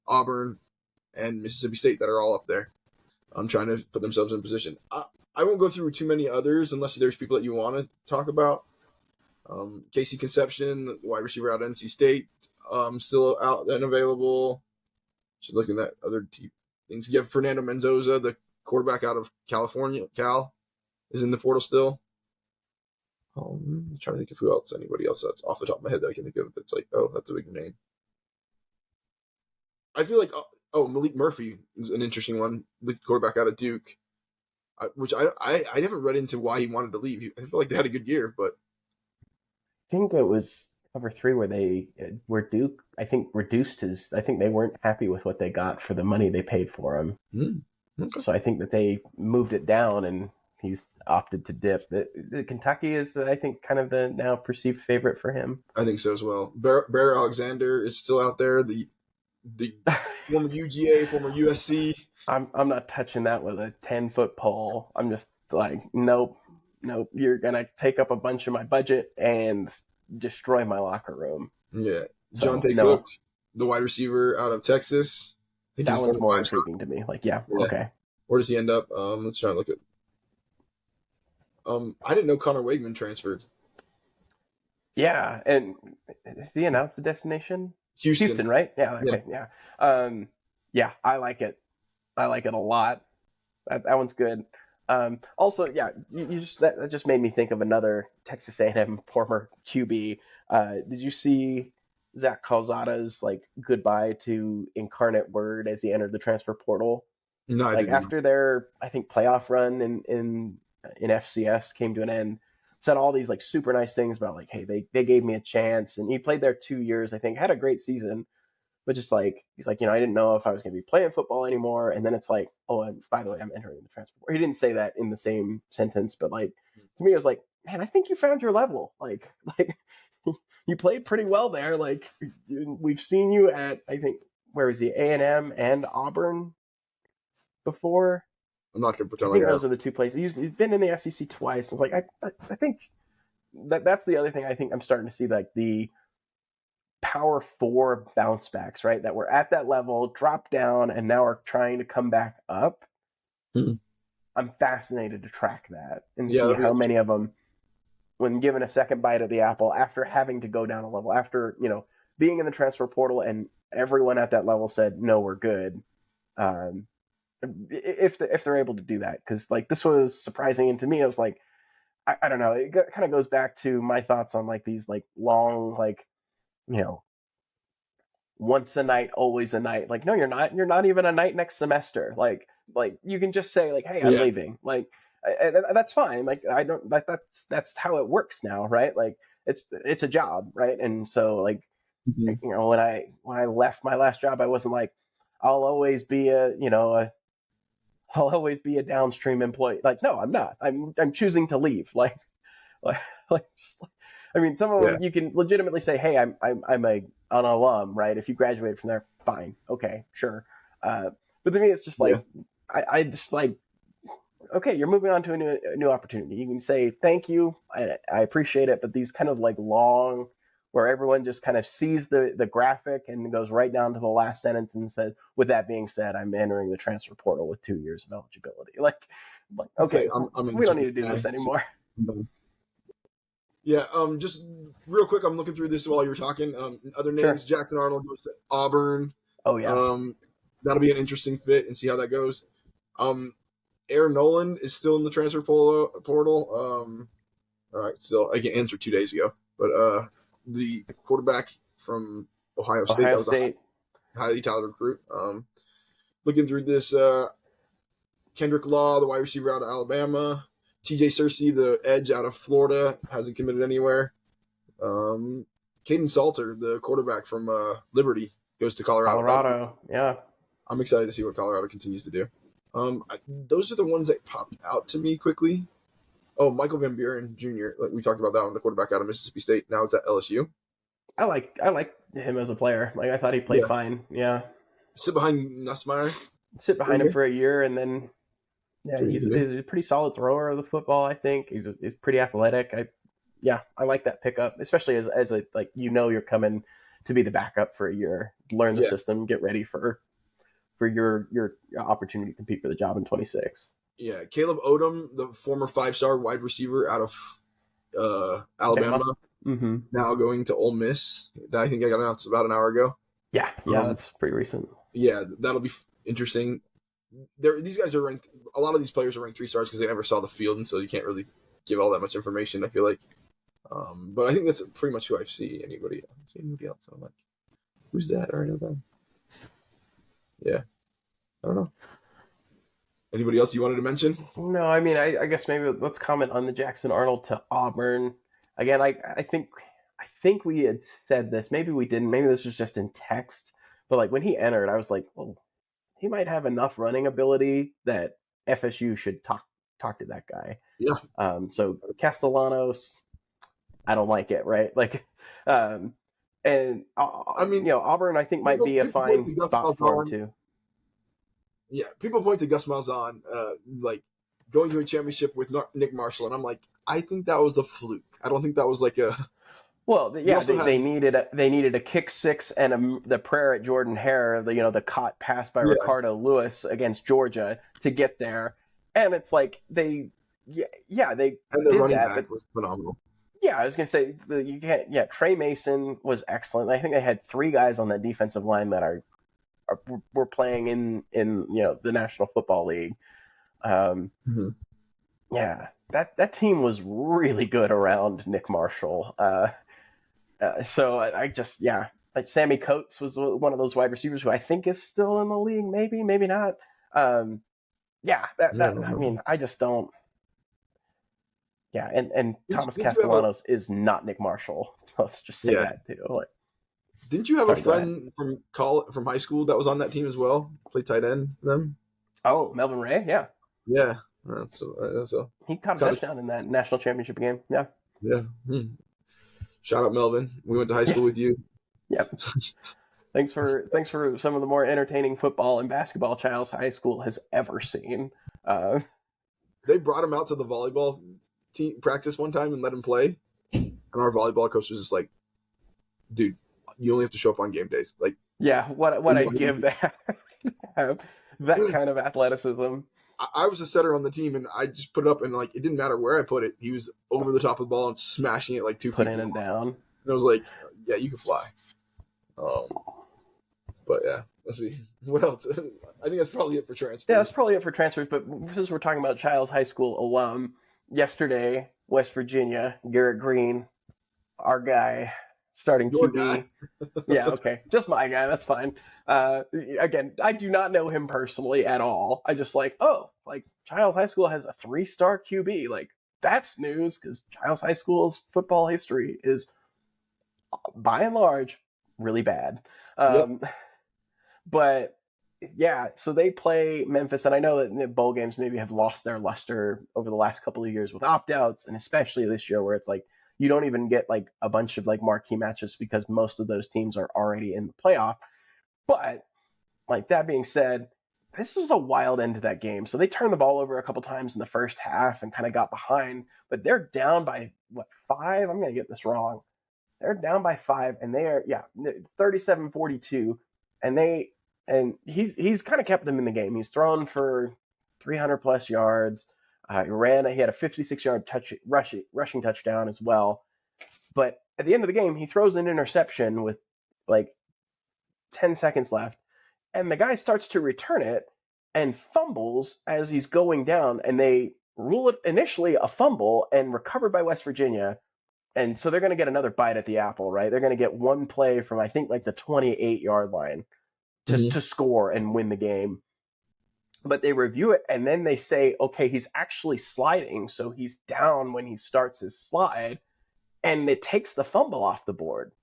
Speaker 2: Auburn and Mississippi State that are all up there. Trying to put themselves in position. I won't go through too many others unless there's people that you want to talk about. Casey Conception, the wide receiver out of NC State, still out and available. Just looking at other things. You have Fernando Mendoza, the quarterback out of California. Cal is in the portal still. I'm trying to think of who else, anybody else that's off the top of my head that I can think of. That's like, oh, that's a big name. I feel like, Malik Murphy is an interesting one, the quarterback out of Duke, which I haven't read into why he wanted to leave. I feel like they had a good year, but
Speaker 1: I think it was cover three where Duke, I think, reduced his. I think they weren't happy with what they got for the money they paid for him.
Speaker 2: Okay.
Speaker 1: So I think that they moved it down, and he's opted to dip. The Kentucky is, I think, kind of the now perceived favorite for him.
Speaker 2: I think so as well. Bear Alexander is still out there. The former UGA, former USC.
Speaker 1: I'm not touching that with a 10-foot pole. I'm just like, nope. You're gonna take up a bunch of my budget and destroy my locker room.
Speaker 2: Yeah.
Speaker 1: So
Speaker 2: Jonte
Speaker 1: no,
Speaker 2: Cook, the wide receiver out of Texas. I think he's
Speaker 1: that
Speaker 2: a
Speaker 1: one's
Speaker 2: former
Speaker 1: more
Speaker 2: 5-star.
Speaker 1: intriguing to me. Like, yeah,
Speaker 2: Yeah.
Speaker 1: okay.
Speaker 2: Where does he end up? Let's try and look at. I didn't know Connor Wakeman transferred.
Speaker 1: Yeah, and has he announced the destination?
Speaker 2: Houston,
Speaker 1: Right? Yeah, okay, yeah. Yeah, I like it. I like it a lot. That one's good. Also, yeah, you just that just made me think of another Texas A&M former QB. Did you see Zach Calzada's like goodbye to Incarnate Word as he entered the transfer portal?
Speaker 2: No, I
Speaker 1: Like
Speaker 2: didn't.
Speaker 1: after their, I think, playoff run in FCS came to an end, said all these like super nice things about like, hey, they gave me a chance, and he played there 2 years, I think, had a great season, but just like he's like, I didn't know if I was going to be playing football anymore. And then it's like, oh, and by the way, I'm entering the transfer portal. He didn't say that in the same sentence, but like to me, it was like, man, I think you found your level. Like you played pretty well there. Like we've seen you at, I think, where is he, A&M and Auburn before.
Speaker 2: I'm not gonna
Speaker 1: I
Speaker 2: pretend like
Speaker 1: think
Speaker 2: I
Speaker 1: those are the two places. He's been in the SEC twice. It's like I think that's the other thing. I think I'm starting to see like the Power Four bounce backs, right? That were at that level, dropped down, and now are trying to come back up.
Speaker 2: Hmm.
Speaker 1: I'm fascinated to track that and
Speaker 2: Yeah,
Speaker 1: see
Speaker 2: that'd be
Speaker 1: how many
Speaker 2: interesting.
Speaker 1: of them, when given a second bite of the apple, after having to go down a level, after being in the transfer portal, and everyone at that level said, "No, we're good." Um, if they're able to do that, because like this was surprising, and to me, I was like, I don't know. It kind of goes back to my thoughts on like these like long like you know once a night, always a night. Like, no, you're not. You're not even a night next semester. Like you can just say like, hey, I'm
Speaker 2: Yeah.
Speaker 1: leaving. Like, that's fine. Like, I don't. That's how it works now, right? Like, it's a job, right? And so like,
Speaker 2: Mhm.
Speaker 1: when I left my last job, I wasn't like, I'll always be I'll always be a downstream employee. Like, no, I'm not. I'm choosing to leave. Like, just like, I mean, some of
Speaker 2: Yeah.
Speaker 1: them you can legitimately say, "Hey, I'm an alum," right? If you graduate from there, fine, okay, sure. But to me, it's just
Speaker 2: Yeah.
Speaker 1: like I just like, okay, you're moving on to a new opportunity. You can say thank you, I appreciate it, but these kind of like long, where everyone just kind of sees the graphic and goes right down to the last sentence and says, "With that being said, I'm entering the transfer portal with 2 years of eligibility." Like
Speaker 2: It's like
Speaker 1: okay,
Speaker 2: I'm in
Speaker 1: we
Speaker 2: this
Speaker 1: don't
Speaker 2: really
Speaker 1: need to do
Speaker 2: bad.
Speaker 1: this anymore.
Speaker 2: Yeah, just real quick, I'm looking through this while you're talking. Other names:
Speaker 1: Sure.
Speaker 2: Jackson Arnold goes to Auburn.
Speaker 1: Oh yeah.
Speaker 2: Um, that'll be an interesting fit and see how that goes. Um, Aaron Nolan is still in the transfer portal. All right, still I get answered 2 days ago, but the quarterback from Ohio State, that
Speaker 1: Ohio
Speaker 2: was a
Speaker 1: State.
Speaker 2: highly talented recruit. Looking through this, Kendrick Law, the wide receiver out of Alabama. TJ Searcy, the edge out of Florida, hasn't committed anywhere. Caden Salter, the quarterback from Liberty, goes to Colorado.
Speaker 1: Colorado. Yeah.
Speaker 2: I'm excited to see what Colorado continues to do. Those are the ones that popped out to me quickly. Oh, Michael Van Buren Jr. Like we talked about that one, the quarterback out of Mississippi State. Now it's at LSU.
Speaker 1: I like him as a player. Like I thought he played
Speaker 2: Yeah,
Speaker 1: fine. Yeah.
Speaker 2: sit behind Nussmeier
Speaker 1: Sit
Speaker 2: for a
Speaker 1: behind him
Speaker 2: year.
Speaker 1: for a year and then yeah,
Speaker 2: See what he
Speaker 1: he's
Speaker 2: can do.
Speaker 1: he's a pretty solid thrower of the football, I think. He's pretty athletic. I like that pickup, especially as a like you're coming to be the backup for a year, learn the
Speaker 2: Yeah,
Speaker 1: system, get ready for your opportunity to compete for the job in 26.
Speaker 2: yeah. Caleb Odom, the former 5-star wide receiver out of Alabama,
Speaker 1: Bama. Mm-hmm.
Speaker 2: now going to Ole Miss. I think I got announced about an hour ago.
Speaker 1: Yeah,
Speaker 2: Um,
Speaker 1: that's pretty recent.
Speaker 2: yeah, that'll be interesting. These guys are ranked. A lot of these players are ranked 3 stars because they never saw the field, and so you can't really give all that much information. I feel like, but I think that's pretty much who I see. I don't see anybody else. I'm like, who's that? Or I know them. Yeah, I don't know. Anybody else you wanted to mention?
Speaker 1: No, I mean, I guess maybe let's comment on the Jackson Arnold to Auburn. Again, I think we had said this. Maybe we didn't. Maybe this was just in text. But like when he entered, I was like, well, he might have enough running ability that FSU should talk to that guy.
Speaker 2: Yeah,
Speaker 1: So Castellanos, I don't like it, right? Like, um, and
Speaker 2: I mean,
Speaker 1: Auburn, I think might
Speaker 2: people
Speaker 1: be a
Speaker 2: people point
Speaker 1: fine
Speaker 2: to Gus
Speaker 1: spot for him
Speaker 2: Malzahn.
Speaker 1: too.
Speaker 2: Yeah, people point to Gus Malzahn, like going to a championship with Nick Marshall, and I'm like, I think that was a fluke. I don't think that was like a.
Speaker 1: Well,
Speaker 2: You
Speaker 1: yeah,
Speaker 2: also
Speaker 1: they
Speaker 2: had
Speaker 1: needed a kick six and the prayer at Jordan Hare, the caught pass by
Speaker 2: yeah,
Speaker 1: Ricardo Lewis against Georgia to get there, and it's like they
Speaker 2: and the
Speaker 1: did
Speaker 2: running
Speaker 1: that, but
Speaker 2: back was phenomenal.
Speaker 1: yeah, I was gonna say you can't. Yeah, Trey Mason was excellent. I think they had three guys on that defensive line that were playing in the National Football League. Um,
Speaker 2: Mm-hmm.
Speaker 1: yeah, that team was really good around Nick Marshall. So I just like Sammy Coates was one of those wide receivers who I think is still in the league, maybe not. Um, yeah,
Speaker 2: Yeah, I
Speaker 1: that
Speaker 2: don't
Speaker 1: I
Speaker 2: remember.
Speaker 1: mean I just don't. Yeah, and
Speaker 2: Did,
Speaker 1: Thomas
Speaker 2: did you have a
Speaker 1: Castellanos is not Nick Marshall. Let's just say
Speaker 2: yeah?
Speaker 1: that too. Like,
Speaker 2: Didn't you have a
Speaker 1: Sorry, go ahead.
Speaker 2: friend from high school that was on that team as well? Played tight end for them?
Speaker 1: Oh, Melvin Ray, yeah.
Speaker 2: Yeah. So
Speaker 1: He caught a
Speaker 2: kind of,
Speaker 1: touchdown in that national championship game. Yeah.
Speaker 2: yeah. Shout out Melvin. We went to high school with you.
Speaker 1: Yep. Thanks for some of the more entertaining football and basketball Childs High School has ever seen.
Speaker 2: They brought him out to the volleyball team practice one time and let him play. And our volleyball coach was just like, dude, you only have to show up on game days. Like,
Speaker 1: yeah, what I'd give to have that kind of athleticism.
Speaker 2: I was a setter on the team, and I just put it up, and like it didn't matter where I put it. He was over the top of the ball and smashing it like 2 feet.
Speaker 1: Put in and down.
Speaker 2: And I was like, yeah, you can fly. But yeah, let's see. What else? I think that's probably it for transfers.
Speaker 1: Yeah, that's probably it for transfers. But since we're talking about Childs High School alum, yesterday, West Virginia, Garrett Green, our guy, starting
Speaker 2: Your
Speaker 1: QB.
Speaker 2: guy.
Speaker 1: Yeah, okay. Just my guy. That's fine. Again, I do not know him personally at all. I just like Childs High School has a 3-star QB. Like, that's news because Childs High School's football history is, by and large, really bad.
Speaker 2: Yep.
Speaker 1: But yeah, so they play Memphis, and I know that bowl games maybe have lost their luster over the last couple of years with opt-outs, and especially this year where it's like you don't even get like a bunch of like marquee matches because most of those teams are already in the playoff. But like that being said, this was a wild end to that game. So they turned the ball over a couple times in the first half and kind of got behind, but they're down by 5? I'm going to get this wrong. They're down by 5, and they are 37-42, and he's kind of kept them in the game. He's thrown for 300 plus yards. He had a 56-yard rushing touchdown as well. But at the end of the game, he throws an interception with like 10 seconds left, and the guy starts to return it and fumbles as he's going down, and they rule it initially a fumble and recovered by West Virginia. And so they're going to get another bite at the apple, right? They're going to get one play from, I think, like the 28-yard line to score and win the game. But they review it, and then they say, okay, he's actually sliding, so he's down when he starts his slide, and it takes the fumble off the board,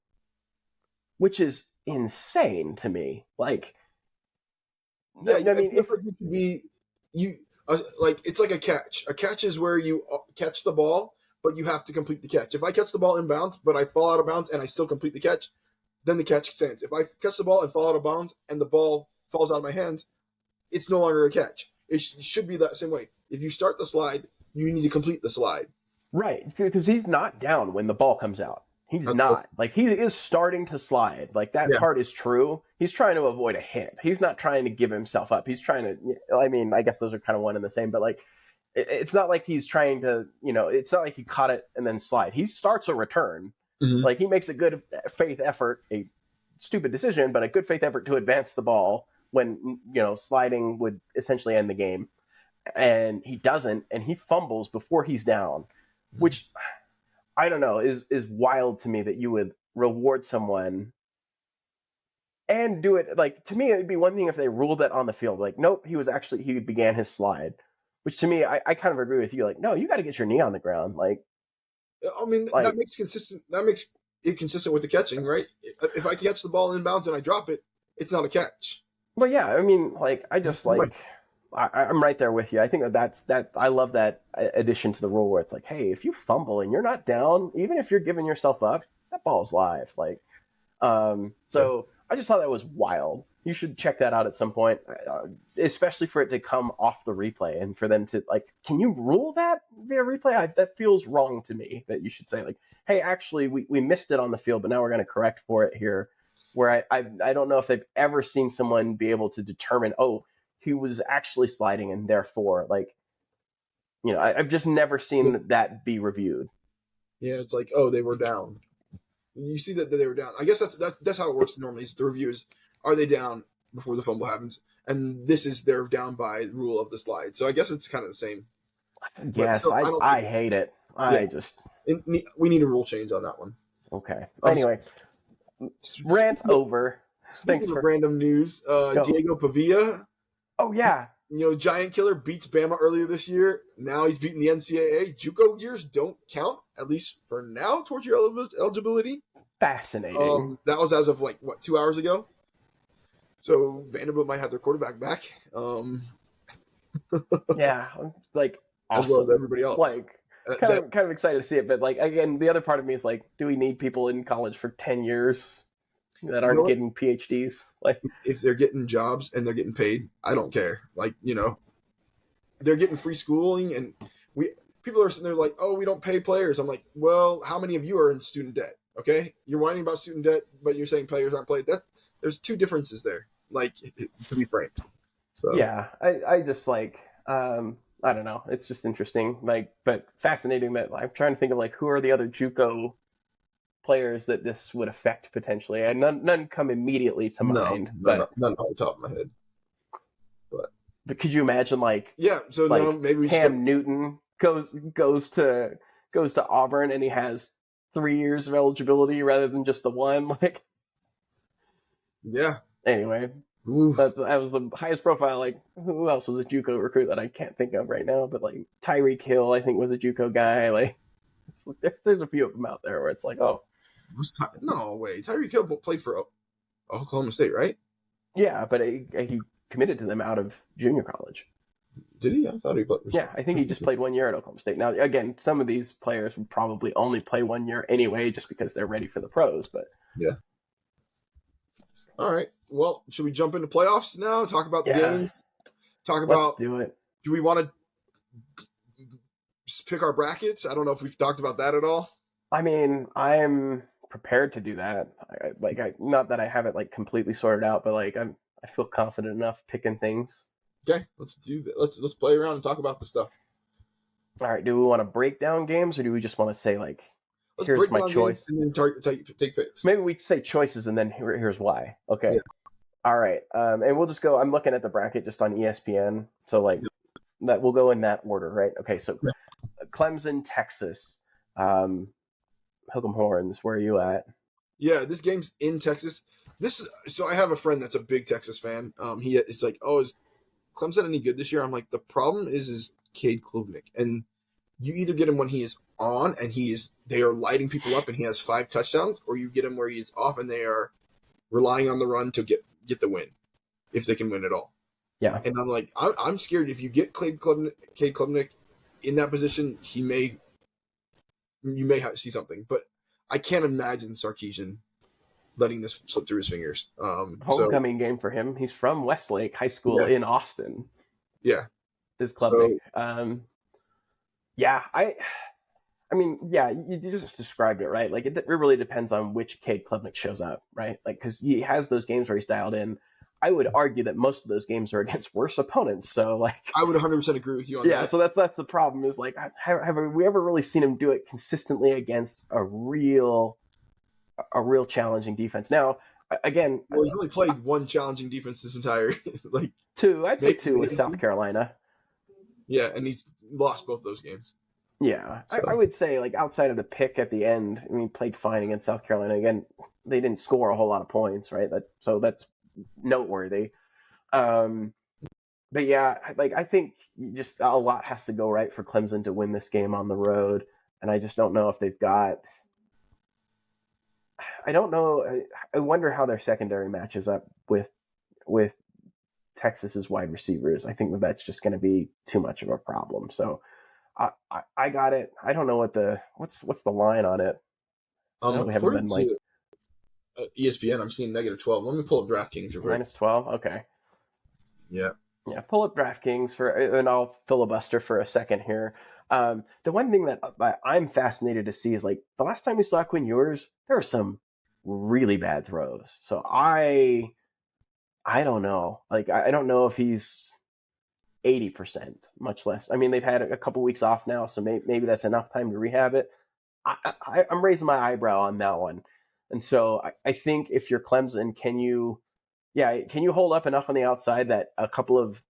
Speaker 1: which is insane to me. Like,
Speaker 2: yeah,
Speaker 1: I mean, if
Speaker 2: you could be like it's like a catch. A catch is where you catch the ball, but you have to complete the catch. If I catch the ball inbounds, but I fall out of bounds and I still complete the catch, then the catch stands. If I catch the ball and fall out of bounds and the ball falls out of my hands, it's no longer a catch. It should be that same way. If you start the slide, you need to complete the slide.
Speaker 1: Right, because he's not down when the ball comes out. He's not. Like, he is starting to slide. Like, that part is true. He's trying to avoid a hit. He's not trying to give himself up. He's trying to, I mean, I guess those are kind of one and the same, but like, it's not like he's trying to, it's not like he caught it and then slide. He starts a return.
Speaker 2: Mm-hmm.
Speaker 1: Like, he makes a good faith effort, a stupid decision, but a good faith effort to advance the ball when, sliding would essentially end the game. And he doesn't, and he fumbles before he's down, which, I don't know, is wild to me that you would reward someone and do it. Like, to me, it'd be one thing if they ruled it on the field. Like, nope, he began his slide. Which to me, I kind of agree with you. Like, no, you got to get your knee on the ground. Like,
Speaker 2: I mean, that makes it consistent with the catching, right? If I catch the ball inbounds and I drop it, it's not a catch.
Speaker 1: But yeah, I mean, like, I just like, I'm right there with you. I think that I love that addition to the rule where it's like, hey, if you fumble and you're not down, even if you're giving yourself up, that ball's live. Like, so I just thought that was wild. You should check that out at some point, especially for it to come off the replay and for them to like, can you rule that via replay? That feels wrong to me that you should say like, hey, actually we missed it on the field, but now we're going to correct for it here. Where I don't know if they've ever seen someone be able to determine, oh, he was actually sliding and therefore like, I've just never seen that be reviewed.
Speaker 2: Yeah, it's like, oh, they were down. You see that they were down. I guess that's how it works normally. Is the reviews. Are they down before the fumble happens? And this is they're down by rule of the slide. So I guess it's kind of the same.
Speaker 1: Yes, I hate it.
Speaker 2: We need a rule change on that one.
Speaker 1: Okay. Anyway, rant over.
Speaker 2: Speaking of random news, Diego Pavia.
Speaker 1: Oh yeah,
Speaker 2: Giant Killer beats Bama earlier this year. Now he's beating the NCAA. JUCO years don't count, at least for now, towards your eligibility.
Speaker 1: Fascinating.
Speaker 2: That was as of 2 hours ago. So Vanderbilt might have their quarterback back.
Speaker 1: Yeah, like
Speaker 2: as well as
Speaker 1: awesome.
Speaker 2: everybody else.
Speaker 1: Like kind of excited to see it, but like again, the other part of me is like, do we need people in college for 10 years that aren't getting PhDs? Like,
Speaker 2: if they're getting jobs and they're getting paid, I don't care. They're getting free schooling, and people are sitting there like, oh, we don't pay players. I'm like, well, how many of you are in student debt? Okay, you're whining about student debt, but you're saying players aren't paid. There's two differences there, to be frank. So
Speaker 1: yeah, I just like I don't know. It's just interesting, but fascinating that I'm trying to think of who are the other JUCO players that this would affect potentially. And none come immediately to mind.
Speaker 2: None off the top of my head.
Speaker 1: But could you imagine
Speaker 2: So now maybe
Speaker 1: Cam Newton goes to Auburn and he has 3 years of eligibility rather than just the one?
Speaker 2: Yeah.
Speaker 1: Anyway, that was the highest profile. Who else was a JUCO recruit that I can't think of right now? But Tyreek Hill, I think, was a JUCO guy. There's a few of them out there where it's oh,
Speaker 2: no way. Tyreek Hill played for Oklahoma State, right?
Speaker 1: Yeah, but he committed to them out of junior college.
Speaker 2: Did he? I thought he played.
Speaker 1: Yeah, I think he just played 1 year at Oklahoma State. Now, again, some of these players would probably only play 1 year anyway, just because they're ready for the pros. But
Speaker 2: yeah. All right. Well, should we jump into playoffs now? Talk about the games.
Speaker 1: Let's do it.
Speaker 2: Do we want to pick our brackets? I don't know if we've talked about that at all.
Speaker 1: I mean, I'm prepared to do that. Not that I have it completely sorted out, but I feel confident enough picking things.
Speaker 2: Okay, let's do that. Let's play around and talk about the stuff.
Speaker 1: All right. Do we want to break down games, or do we just want to say
Speaker 2: let's
Speaker 1: here's
Speaker 2: break
Speaker 1: my
Speaker 2: down
Speaker 1: choice,
Speaker 2: and then take picks?
Speaker 1: Maybe we say choices and then here's why. Okay.
Speaker 2: Yeah.
Speaker 1: All right. And we'll just go. I'm looking at the bracket just on ESPN, so that we'll go in that order, right? Okay. So Clemson, Texas, Hook'em Horns. Where are you at?
Speaker 2: Yeah, this game's in Texas. So I have a friend that's a big Texas fan. It's oh, is Clemson any good this year? I'm like, the problem is Cade Klubnik, and you either get him when he is on and they are lighting people up and he has 5 touchdowns, or you get him where he is off and they are relying on the run to get the win, if they can win at all.
Speaker 1: Yeah.
Speaker 2: And I'm like, I'm scared if you get Cade Klubnik in that position, you may see something, but I can't imagine Sarkisian letting this slip through his fingers.
Speaker 1: Homecoming game for him. He's from Westlake High School in Austin.
Speaker 2: Yeah.
Speaker 1: His Klubnik. I mean, you just described it, right? It really depends on which Cade Klubnik shows up, right? Because he has those games where he's dialed in. I would argue that most of those games are against worse opponents. So,
Speaker 2: I would 100% agree with you on that.
Speaker 1: Yeah, so that's the problem is, have we ever really seen him do it consistently against a real challenging defense? Now, again...
Speaker 2: Well, he's only played one challenging defense this entire...
Speaker 1: two. I'd say two with South Carolina.
Speaker 2: Yeah, and he's lost both those games.
Speaker 1: Yeah, so. I would say, outside of the pick at the end, I mean, played fine against South Carolina. Again, they didn't score a whole lot of points, right? So that's noteworthy. But yeah, I think just a lot has to go right for Clemson to win this game on the road, and I just don't know if they've got... I don't know. I wonder how their secondary matches up with Texas's wide receivers. I think that's just going to be too much of a problem. So I got it. I don't know what's the line on it.
Speaker 2: We haven't been ESPN. I'm seeing -12. Let me pull up DraftKings.
Speaker 1: -12. Okay.
Speaker 2: Yeah.
Speaker 1: Yeah. Pull up DraftKings and I'll filibuster for a second here. The one thing that I'm fascinated to see is the last time we saw Quinn Ewers, there were some really bad throws. So I don't know. I don't know if he's 80%, much less. I mean, they've had a couple weeks off now, so maybe that's enough time to rehab it. I'm raising my eyebrow on that one. And so I think if you're Clemson, can you hold up enough on the outside that a couple of,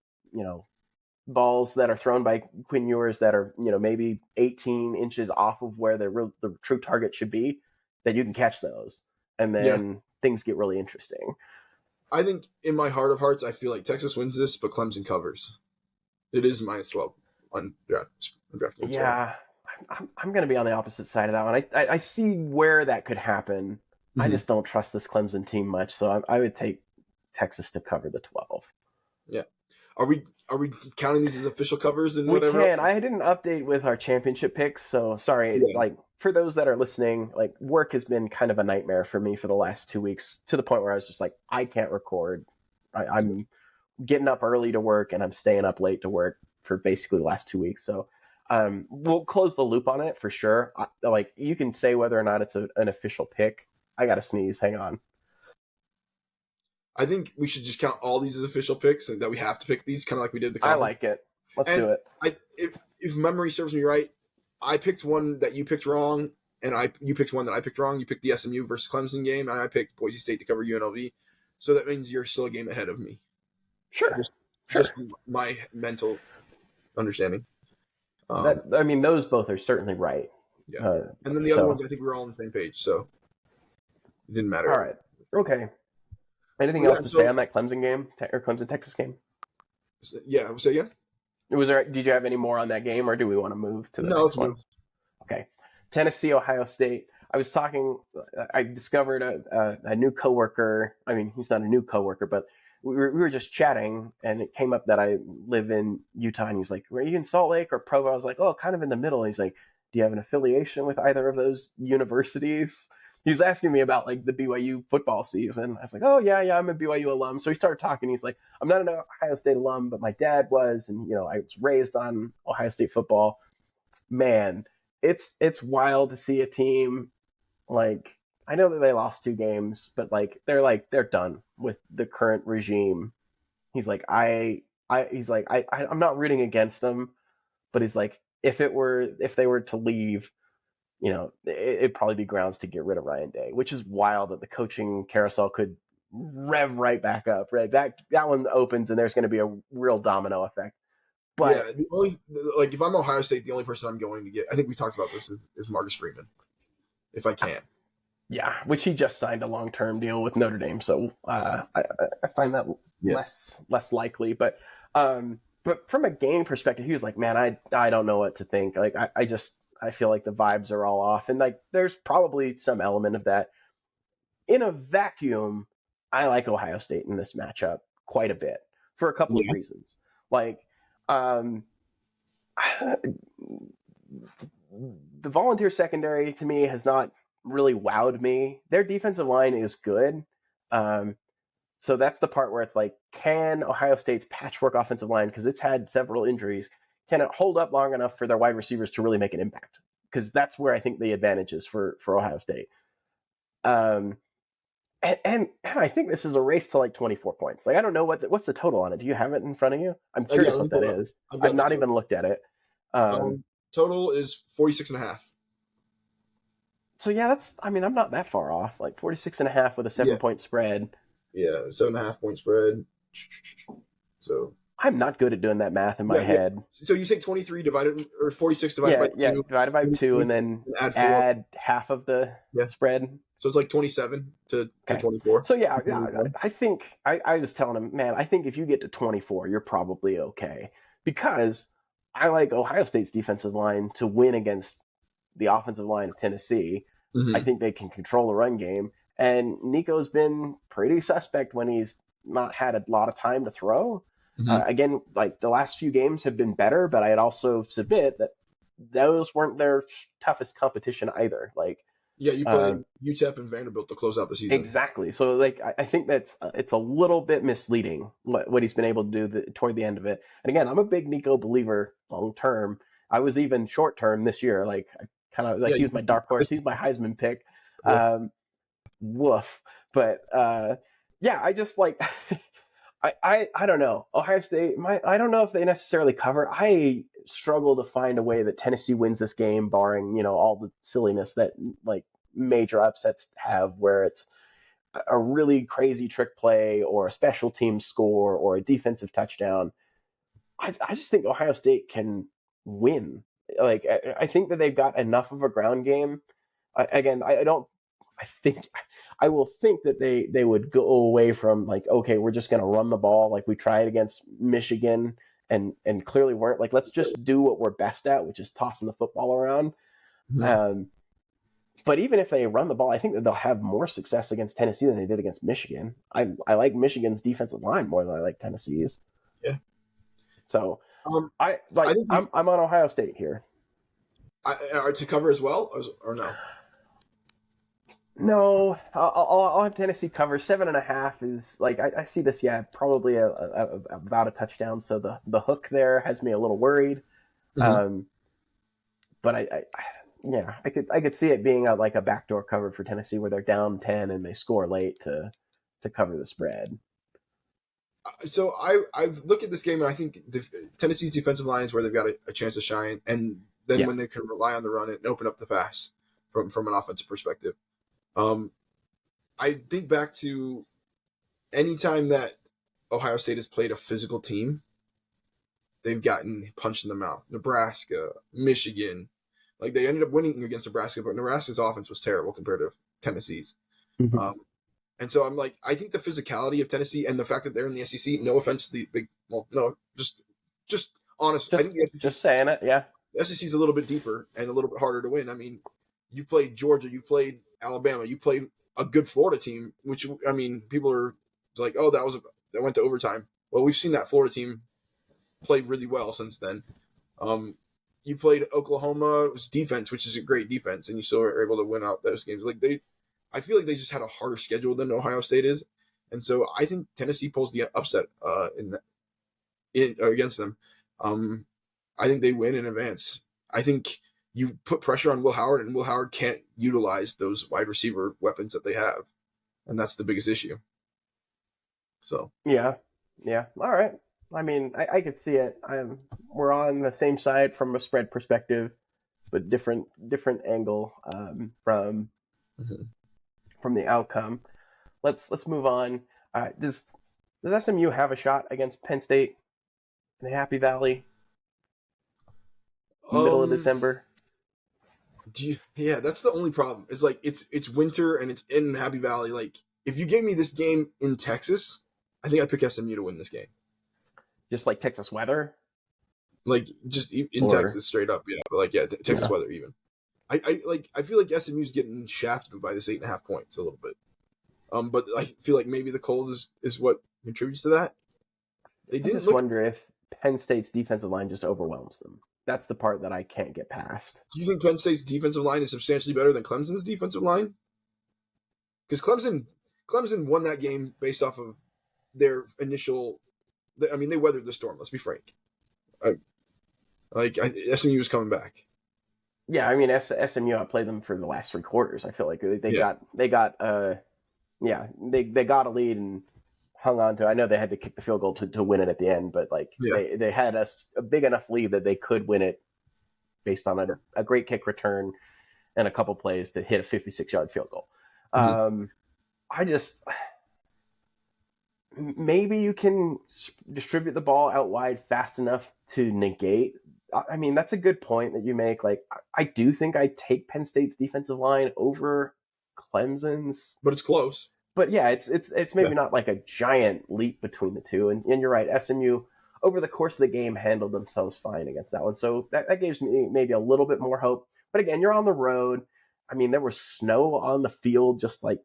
Speaker 1: balls that are thrown by Quinn Ewers that are, maybe 18 inches off of where the true target should be, that you can catch those. And then things get really interesting.
Speaker 2: I think in my heart of hearts, I feel like Texas wins this, but Clemson covers. It is -12 on DraftKings. So.
Speaker 1: Yeah, I'm going to be on the opposite side of that one. I see where that could happen. I
Speaker 2: Mhm.
Speaker 1: just don't trust this Clemson team much, so I would take Texas to cover the 12.
Speaker 2: Yeah. Are we counting these as official covers and
Speaker 1: We
Speaker 2: whatever else?
Speaker 1: can. I didn't update with our championship picks, so sorry.
Speaker 2: Yeah.
Speaker 1: Like for those that are listening, like work has been kind of a nightmare for me for the last 2 weeks to the point where I was just like, I can't record. I'm getting up early to work and I'm staying up late to work for basically the last 2 weeks. So we'll close the loop on it for sure. Like you can say whether or not it's an official pick. I got to sneeze. Hang on.
Speaker 2: I think we should just count all these as official picks and that we have to pick these, kind of like we did the
Speaker 1: I
Speaker 2: common.
Speaker 1: like it. Let's
Speaker 2: And
Speaker 1: do it.
Speaker 2: if memory serves me right, I picked one that you picked wrong, and you picked one that I picked wrong. You picked the SMU versus Clemson game, and I picked Boise State to cover UNLV. So that means you're still a game ahead of me.
Speaker 1: Sure.
Speaker 2: Just
Speaker 1: Sure.
Speaker 2: my mental understanding.
Speaker 1: I mean, those both are certainly right.
Speaker 2: Yeah.
Speaker 1: Uh,
Speaker 2: And then the other ones, I think we were all on the same page, so it didn't matter.
Speaker 1: all right. Okay. Anything
Speaker 2: Well,
Speaker 1: else
Speaker 2: yeah.
Speaker 1: to say
Speaker 2: So
Speaker 1: on that Clemson game or Clemson Texas game?
Speaker 2: yeah. Say again.
Speaker 1: Was there? Did you have any more on that game, or do we want to move to the
Speaker 2: No, let's
Speaker 1: next one?
Speaker 2: move.
Speaker 1: Okay. Tennessee, Ohio State. I was talking. I discovered a new coworker. I mean, he's not a new coworker, but we were just chatting, and it came up that I live in Utah, and he's like, "Were you in Salt Lake or Provo?" I was like, "Oh, kind of in the middle." And he's like, "Do you have an affiliation with either of those universities?" He was asking me about like the BYU football season. I was like, "Oh yeah, I'm a BYU alum." So he started talking. He's like, "I'm not an Ohio State alum, but my dad was, and I was raised on Ohio State football." Man, it's wild to see a team like I know that they lost 2 games, but they're done with the current regime. He's like I'm not rooting against them, but he's like if they were to leave, it'd probably be grounds to get rid of Ryan Day, which is wild that the coaching carousel could rev right back up. Right, that one opens and there's going to be a real domino effect.
Speaker 2: Yeah.
Speaker 1: But
Speaker 2: The only if I'm Ohio State, the only person I'm going to get, I think we talked about this, is Marcus Freeman, if I can.
Speaker 1: yeah, which he just signed a long-term deal with Notre Dame, so I find that
Speaker 2: Yeah.
Speaker 1: less likely. But from a game perspective, he was like, "Man, I don't know what to think. Like, I feel like the vibes are all off, and like there's probably some element of that. In a vacuum, I like Ohio State in this matchup quite a bit for a couple of
Speaker 2: Yeah.
Speaker 1: reasons. Like, um, the Volunteer secondary to me has not really wowed me. Their defensive line is good. Um, so that's the part where it's like, can Ohio State's patchwork offensive line, because it's had several injuries, can it hold up long enough for their wide receivers to really make an impact? Because that's where I think the advantage is for Ohio State. Um, and I think this is a race to like 24 points. Like I don't know what's the total on it. Do you have it in front of you? I'm
Speaker 2: Yeah,
Speaker 1: curious
Speaker 2: let me
Speaker 1: what that
Speaker 2: pull it up.
Speaker 1: is.
Speaker 2: I've
Speaker 1: I've
Speaker 2: got the
Speaker 1: not
Speaker 2: total.
Speaker 1: even looked at it. Um,
Speaker 2: Total is 46.5.
Speaker 1: so yeah, I'm not that far off. Like 46.5 with a
Speaker 2: Yeah.
Speaker 1: 7 point spread.
Speaker 2: Yeah, 7.5 point spread. So
Speaker 1: I'm not good at doing that math in my
Speaker 2: yeah.
Speaker 1: head.
Speaker 2: So you take 23 divided or 46 divided by
Speaker 1: Yeah,
Speaker 2: two,
Speaker 1: divided by two, and then
Speaker 2: and add 4.
Speaker 1: add half of the
Speaker 2: Yeah.
Speaker 1: spread.
Speaker 2: So it's like 27 to
Speaker 1: Okay.
Speaker 2: 24.
Speaker 1: So yeah, I think I was telling him, man, I think if you get to 24, you're probably okay because I like Ohio State's defensive line to win against the offensive line of Tennessee. I
Speaker 2: Mm-hmm.
Speaker 1: think they can control the run game, and Nico's been pretty suspect when he's not had a lot of time to throw.
Speaker 2: Mm-hmm.
Speaker 1: Again, like the last few games have been better, but I'd also submit that those weren't their toughest competition either. Like,
Speaker 2: Yeah, you
Speaker 1: um,
Speaker 2: played UTEP and Vanderbilt to close out the season.
Speaker 1: exactly. So, like, I think that's it's a little bit misleading what he's been able to do toward the end of it. And again, I'm a big Nico believer long term. I was even short term this year. Like, I kind of like
Speaker 2: Yeah,
Speaker 1: he was my dark horse. He's my Heisman pick.
Speaker 2: yeah,
Speaker 1: Um, woof. But yeah, I just like I don't know. Ohio State, I don't know if they necessarily cover. I struggle to find a way that Tennessee wins this game, barring all the silliness that like major upsets have, where it's a really crazy trick play or a special team score or a defensive touchdown. I just think Ohio State can win. Like I think that they've got enough of a ground game. Again, I don't. I think I will think that they would go away from like, okay, we're just going to run the ball like we tried against Michigan and clearly weren't. Like, let's just do what we're best at, which is tossing the football around.
Speaker 2: Mhm.
Speaker 1: But even if they run the ball, I think that they'll have more success against Tennessee than they did against Michigan. I like Michigan's defensive line more than I like Tennessee's.
Speaker 2: Yeah.
Speaker 1: So
Speaker 2: Um,
Speaker 1: I
Speaker 2: I
Speaker 1: like
Speaker 2: think
Speaker 1: I'm on Ohio State here.
Speaker 2: to cover as well, or no?
Speaker 1: No, I'll have Tennessee cover 7.5 is like I see this. Yeah, probably about a touchdown. So the hook there has me a little worried.
Speaker 2: Mhm.
Speaker 1: Um, but yeah, I could see it being like a backdoor cover for Tennessee where they're down 10 and they score late to cover the spread.
Speaker 2: So I look at this game and I think Tennessee's defensive line is where they've got a chance to shine, and then
Speaker 1: Yeah,
Speaker 2: when they can rely on the run and open up the pass from an offensive perspective. Um, I think back to any time that Ohio State has played a physical team, they've gotten punched in the mouth. Nebraska, Michigan, like they ended up winning against Nebraska, but Nebraska's offense was terrible compared to Tennessee's.
Speaker 1: mm-hmm.
Speaker 2: Um, and so I'm like, I think the physicality of Tennessee and the fact that they're in the SEC. No offense to the big, well, no, just honest. I think
Speaker 1: Just saying it. Yeah,
Speaker 2: the SEC is a little bit deeper and a little bit harder to win. I mean, you played Georgia, you played Alabama, you played a good Florida team, which I mean, people are like, oh, that went to overtime. Well, we've seen that Florida team play really well since then. Um, you played Oklahoma, it was defense, which is a great defense, and you still were able to win out those games. I feel like they just had a harder schedule than Ohio State is, and so I think Tennessee pulls the upset against them. Um, I think they win in advance. I think you put pressure on Will Howard, and Will Howard can't utilize those wide receiver weapons that they have, and that's the biggest issue. So,
Speaker 1: yeah, yeah. All right. I mean, I could see it. We're on the same side from a spread perspective, but different angle
Speaker 2: mhm.
Speaker 1: from the outcome. Let's move on. Does SMU have a shot against Penn State in the Happy Valley, middle of
Speaker 2: um,
Speaker 1: December?
Speaker 2: yeah, that's the only problem. It's like it's winter and it's in Happy Valley. Like if you gave me this game in Texas, I think I'd pick SMU to win this game.
Speaker 1: Just like Texas weather,
Speaker 2: Like just in
Speaker 1: or
Speaker 2: Texas, straight up, yeah. But like yeah, Texas
Speaker 1: yeah,
Speaker 2: weather even. I feel like SMU's getting shafted by this 8.5 points a little bit. But I feel like maybe the cold is what contributes to that. They
Speaker 1: I
Speaker 2: didn't
Speaker 1: just
Speaker 2: look.
Speaker 1: wonder if Penn State's defensive line just overwhelms them. That's the part that I can't get past.
Speaker 2: Do you think Penn State's defensive line is substantially better than Clemson's defensive line? Because Clemson won that game based off of their initial. I mean, they weathered the storm. Let's be frank. SMU was coming back.
Speaker 1: Yeah, I mean SMU outplayed them for the last 3 quarters. I feel like they
Speaker 2: Yeah,
Speaker 1: got yeah, they got a lead and hung on to. I know they had to kick the field goal to win it at the end, but like
Speaker 2: yeah.
Speaker 1: they had a big enough lead that they could win it based on a great kick return and a couple plays to hit a 56-yard field goal.
Speaker 2: Mm-hmm.
Speaker 1: I just maybe you can distribute the ball out wide fast enough to negate. I mean, that's a good point that you make. Like, I do think I take Penn State's defensive line over Clemson's,
Speaker 2: But it's close.
Speaker 1: but yeah, it's
Speaker 2: Yeah.
Speaker 1: maybe not like a giant leap between the two. And you're right, SMU over the course of the game handled themselves fine against that one. So that gives me maybe a little bit more hope. But again, you're on the road. I mean, there was snow on the field just like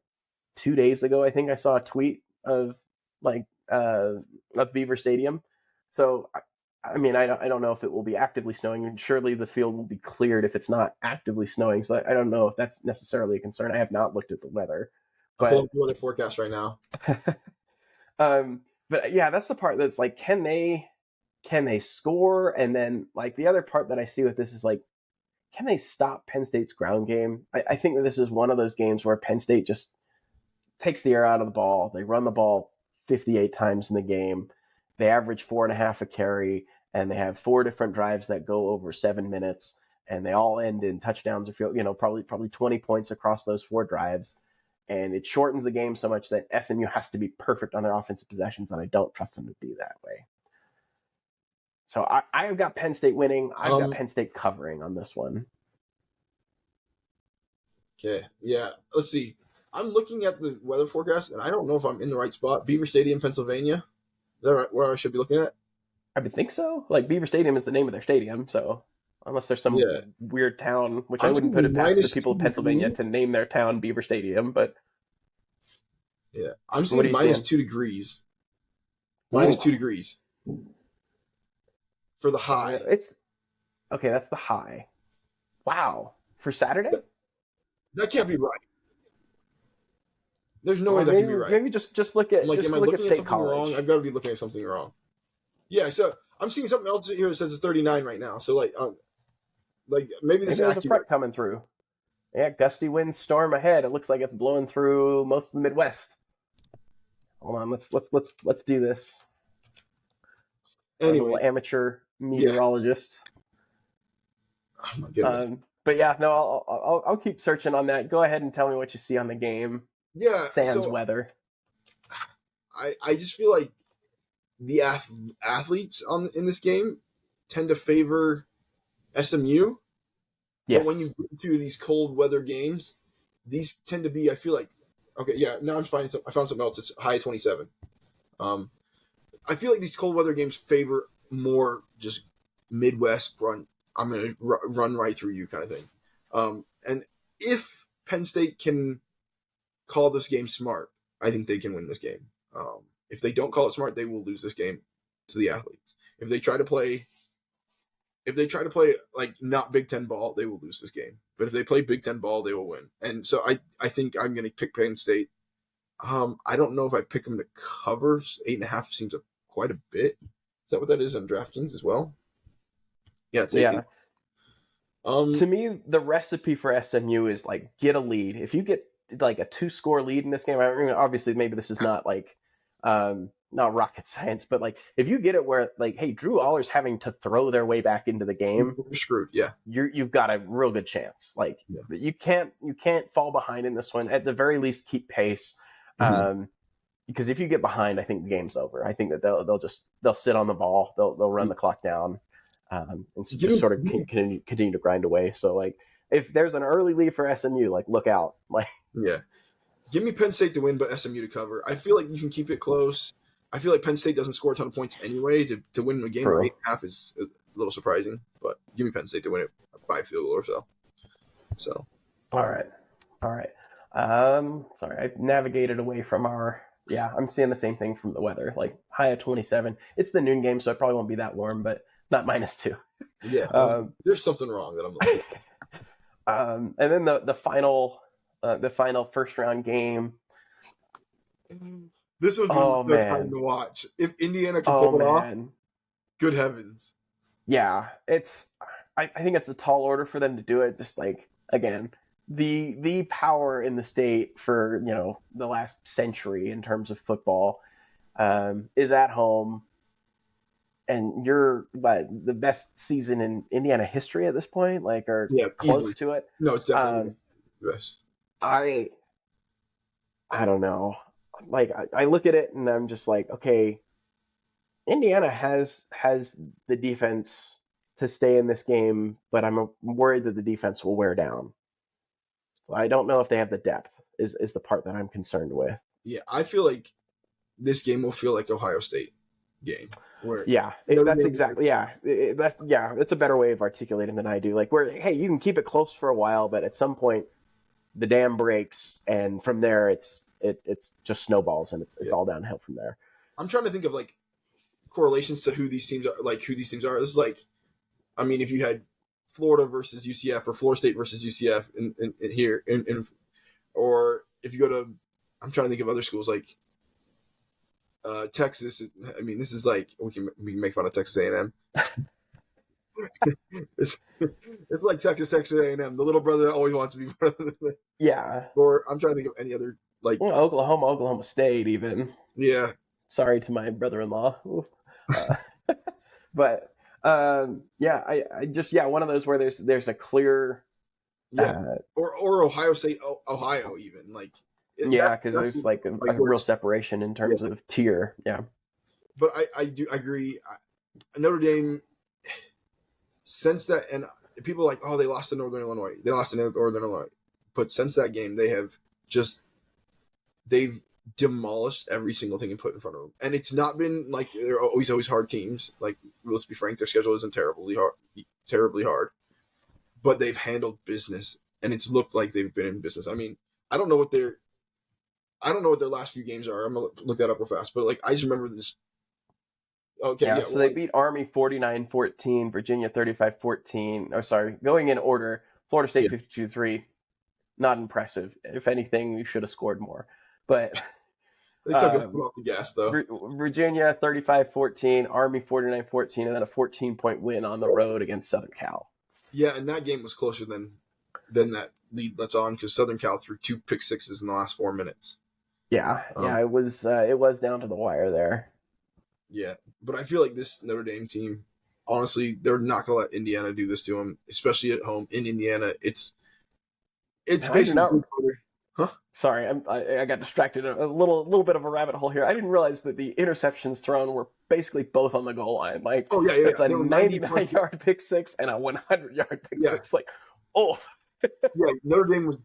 Speaker 1: 2 days ago. I think I saw a tweet of like of Beaver Stadium. So I mean, I don't know if it will be actively snowing, and surely the field will be cleared if it's not actively snowing. So I don't know if that's necessarily a concern. I have not looked at the weather,
Speaker 2: I'm
Speaker 1: but
Speaker 2: pulling the weather forecast right now.
Speaker 1: um, but yeah, that's the part that's like, can they score? And then like the other part that I see with this is like, can they stop Penn State's ground game? I think that this is one of those games where Penn State just takes the air out of the ball. They run the ball 58 times in the game. They average 4.5 a carry, and they have 4 different drives that go over 7 minutes, and they all end in touchdowns or field, probably 20 points across those 4 drives. And it shortens the game so much that SMU has to be perfect on their offensive possessions, and I don't trust them to be that way. So I've got Penn State winning. I've got
Speaker 2: Um.
Speaker 1: Penn State covering on this one.
Speaker 2: Okay. Yeah. Let's see. I'm looking at the weather forecast, and I don't know if I'm in the right spot. Beaver Stadium, Pennsylvania. Is that right? Where I should be looking at?
Speaker 1: I would think so. Like Beaver Stadium is the name of their stadium, so unless there's some
Speaker 2: Yeah,
Speaker 1: weird town, which I
Speaker 2: I'm
Speaker 1: wouldn't put
Speaker 2: seeing
Speaker 1: it past the
Speaker 2: minus
Speaker 1: people
Speaker 2: two
Speaker 1: of Pennsylvania to
Speaker 2: degrees.
Speaker 1: name their town Beaver Stadium. But
Speaker 2: Yeah, I'm
Speaker 1: what are
Speaker 2: seeing
Speaker 1: you
Speaker 2: minus
Speaker 1: seeing?
Speaker 2: 2 degrees. Minus
Speaker 1: Ooh,
Speaker 2: 2 degrees for the high.
Speaker 1: it's okay. That's the high. Wow, for Saturday?
Speaker 2: That, that can't be right. There's no way
Speaker 1: Well,
Speaker 2: that can
Speaker 1: maybe
Speaker 2: be right.
Speaker 1: maybe just look
Speaker 2: I'm
Speaker 1: at
Speaker 2: like, am I looking at
Speaker 1: State
Speaker 2: something wrong?
Speaker 1: College.
Speaker 2: I've got to be looking at something wrong. Yeah, so I'm seeing something else here that says it's 39 right now. So like maybe this
Speaker 1: Maybe
Speaker 2: is
Speaker 1: there's a
Speaker 2: accurate.
Speaker 1: front coming through. Yeah, gusty winds storm ahead. It looks like it's blowing through most of the Midwest. Hold on, let's do this. As a little
Speaker 2: Anyways,
Speaker 1: amateur
Speaker 2: yeah.
Speaker 1: meteorologist.
Speaker 2: Oh my goodness.
Speaker 1: But yeah, no, I'll keep searching on that. Go ahead and tell me what you see on the game.
Speaker 2: Yeah.
Speaker 1: Sans
Speaker 2: So
Speaker 1: weather.
Speaker 2: I just feel like the athletes in this game tend to favor SMU, but when
Speaker 1: Yes.
Speaker 2: you get to these cold weather games, these tend to be. I feel like okay, yeah. Now I'm finding. I found something else. It's high 27. Um, I feel like these cold weather games favor more just Midwest run. I'm gonna run right through you kind of thing. And if Penn State can call this game smart, I think they can win this game. If they don't call it smart, they will lose this game to the athletes. If they try to play like not Big Ten ball, they will lose this game. But if they play Big Ten ball, they will win. And so I think I'm going to pick Penn State. I don't know if I pick them to cover. 8.5 seems quite a bit. Is that what that is on DraftKings as well? Yeah, it's 8.
Speaker 1: Yeah. To me, the recipe for SMU is like get a lead. If you get like a 2-score lead in this game, I mean, obviously maybe this is not like not rocket science, but like if you get it where like, hey, Drew Aller's having to throw their way back into the game,
Speaker 2: We're screwed. Yeah.
Speaker 1: you've got a real good chance. Like
Speaker 2: Yeah.
Speaker 1: you can't fall behind in this one. At the very least, keep pace.
Speaker 2: Mm-hmm.
Speaker 1: Because if you get behind, I think the game's over. I think that they'll sit on the ball, they'll run the clock down, and so just sort of continue to grind away. So like if there's an early lead for SMU, like look out. Like
Speaker 2: Yeah. Give me Penn State to win, but SMU to cover. I feel like you can keep it close. I feel like Penn State doesn't score a ton of points anyway. To win a game by
Speaker 1: true.
Speaker 2: 8.5 is a little surprising, but give me Penn State to win it by a field goal or so. So
Speaker 1: All right, all right. Sorry, I've navigated away from our. Yeah, I'm seeing the same thing from the weather. Like high of 27. It's the noon game, so it probably won't be that warm, but not -2.
Speaker 2: yeah,
Speaker 1: Um,
Speaker 2: there's something wrong that I'm looking at.
Speaker 1: and then the final first round game.
Speaker 2: This one's gonna be
Speaker 1: Oh
Speaker 2: so exciting
Speaker 1: man,
Speaker 2: to watch. If Indiana can
Speaker 1: oh
Speaker 2: pull it off,
Speaker 1: man.
Speaker 2: good heavens.
Speaker 1: Yeah, it's. I think it's a tall order for them to do it. Just like again, the power in the state for the last century in terms of football is at home, and you're the best season in Indiana history at this point, like or
Speaker 2: Yeah,
Speaker 1: close
Speaker 2: easily.
Speaker 1: to it.
Speaker 2: No, it's definitely
Speaker 1: Um,
Speaker 2: yes.
Speaker 1: I I don't know. Like I look at it and I'm just like, okay, Indiana has the defense to stay in this game, but I'm worried that the defense will wear down. I don't know if they have the depth. Is the part that I'm concerned with.
Speaker 2: Yeah, I feel like this game will feel like Ohio State game where
Speaker 1: Yeah,
Speaker 2: Notre
Speaker 1: that's
Speaker 2: Dame.
Speaker 1: exactly that's a better way of articulating than I do. Like where hey, you can keep it close for a while, but at some point the dam breaks, and from there it's just snowballs, and it's
Speaker 2: Yeah,
Speaker 1: all downhill from there.
Speaker 2: I'm trying to think of like correlations to who these teams are. Like who these teams are. This is like, I mean, if you had Florida versus UCF or Florida State versus UCF in here, or if you go to, I'm trying to think of other schools like Texas. I mean, this is like we can make fun of Texas A&M. It's like Texas A&M, the little brother that always wants to be brother.
Speaker 1: Yeah,
Speaker 2: Or I'm trying to think of any other like
Speaker 1: well, Oklahoma State, even.
Speaker 2: yeah
Speaker 1: Sorry to my brother-in-law. Uh, but yeah, I just one of those where there's a clear
Speaker 2: yeah or Ohio State Ohio even like
Speaker 1: yeah, because
Speaker 2: that's
Speaker 1: there's like
Speaker 2: like
Speaker 1: a
Speaker 2: where
Speaker 1: real
Speaker 2: it's
Speaker 1: separation in
Speaker 2: yeah.
Speaker 1: terms of tier. Yeah,
Speaker 2: But I do agree. Notre Dame since that and people are like oh they lost to Northern Illinois, they lost to Northern Illinois, but since that game they have just they've demolished every single thing and put in front of them. And it's not been like they're always hard teams. Like, let's be frank, their schedule isn't terribly hard, but they've handled business, and it's looked like they've been in business. I mean, I don't know what their last few games are. I'm gonna look that up real fast, but like I just remember this. Okay,
Speaker 1: Yeah,
Speaker 2: yeah,
Speaker 1: so
Speaker 2: well,
Speaker 1: they beat Army 49-14, Virginia 35-14. Oh, sorry, going in order, Florida State
Speaker 2: yeah.
Speaker 1: 52-3. Not impressive. If anything, we should have scored more. But
Speaker 2: They took a foot
Speaker 1: um,
Speaker 2: off the gas though.
Speaker 1: Virginia 35-14, Army 49-14, and then a 14-point win on the road against Southern Cal.
Speaker 2: Yeah, and that game was closer than that lead lets on because Southern Cal threw 2 pick sixes in the last 4 minutes.
Speaker 1: Yeah, it was down to the wire there.
Speaker 2: Yeah, but I feel like this Notre Dame team, honestly, they're not going to let Indiana do this to them, especially at home in Indiana. It's basically huh?
Speaker 1: Sorry, I got distracted. A little bit of a rabbit hole here. I didn't realize that the interceptions thrown were basically both on the goal line. Like,
Speaker 2: oh yeah,
Speaker 1: it's a
Speaker 2: they were
Speaker 1: 99-yard pick six and a 100-yard pick six. Like, oh,
Speaker 2: yeah, Notre Dame was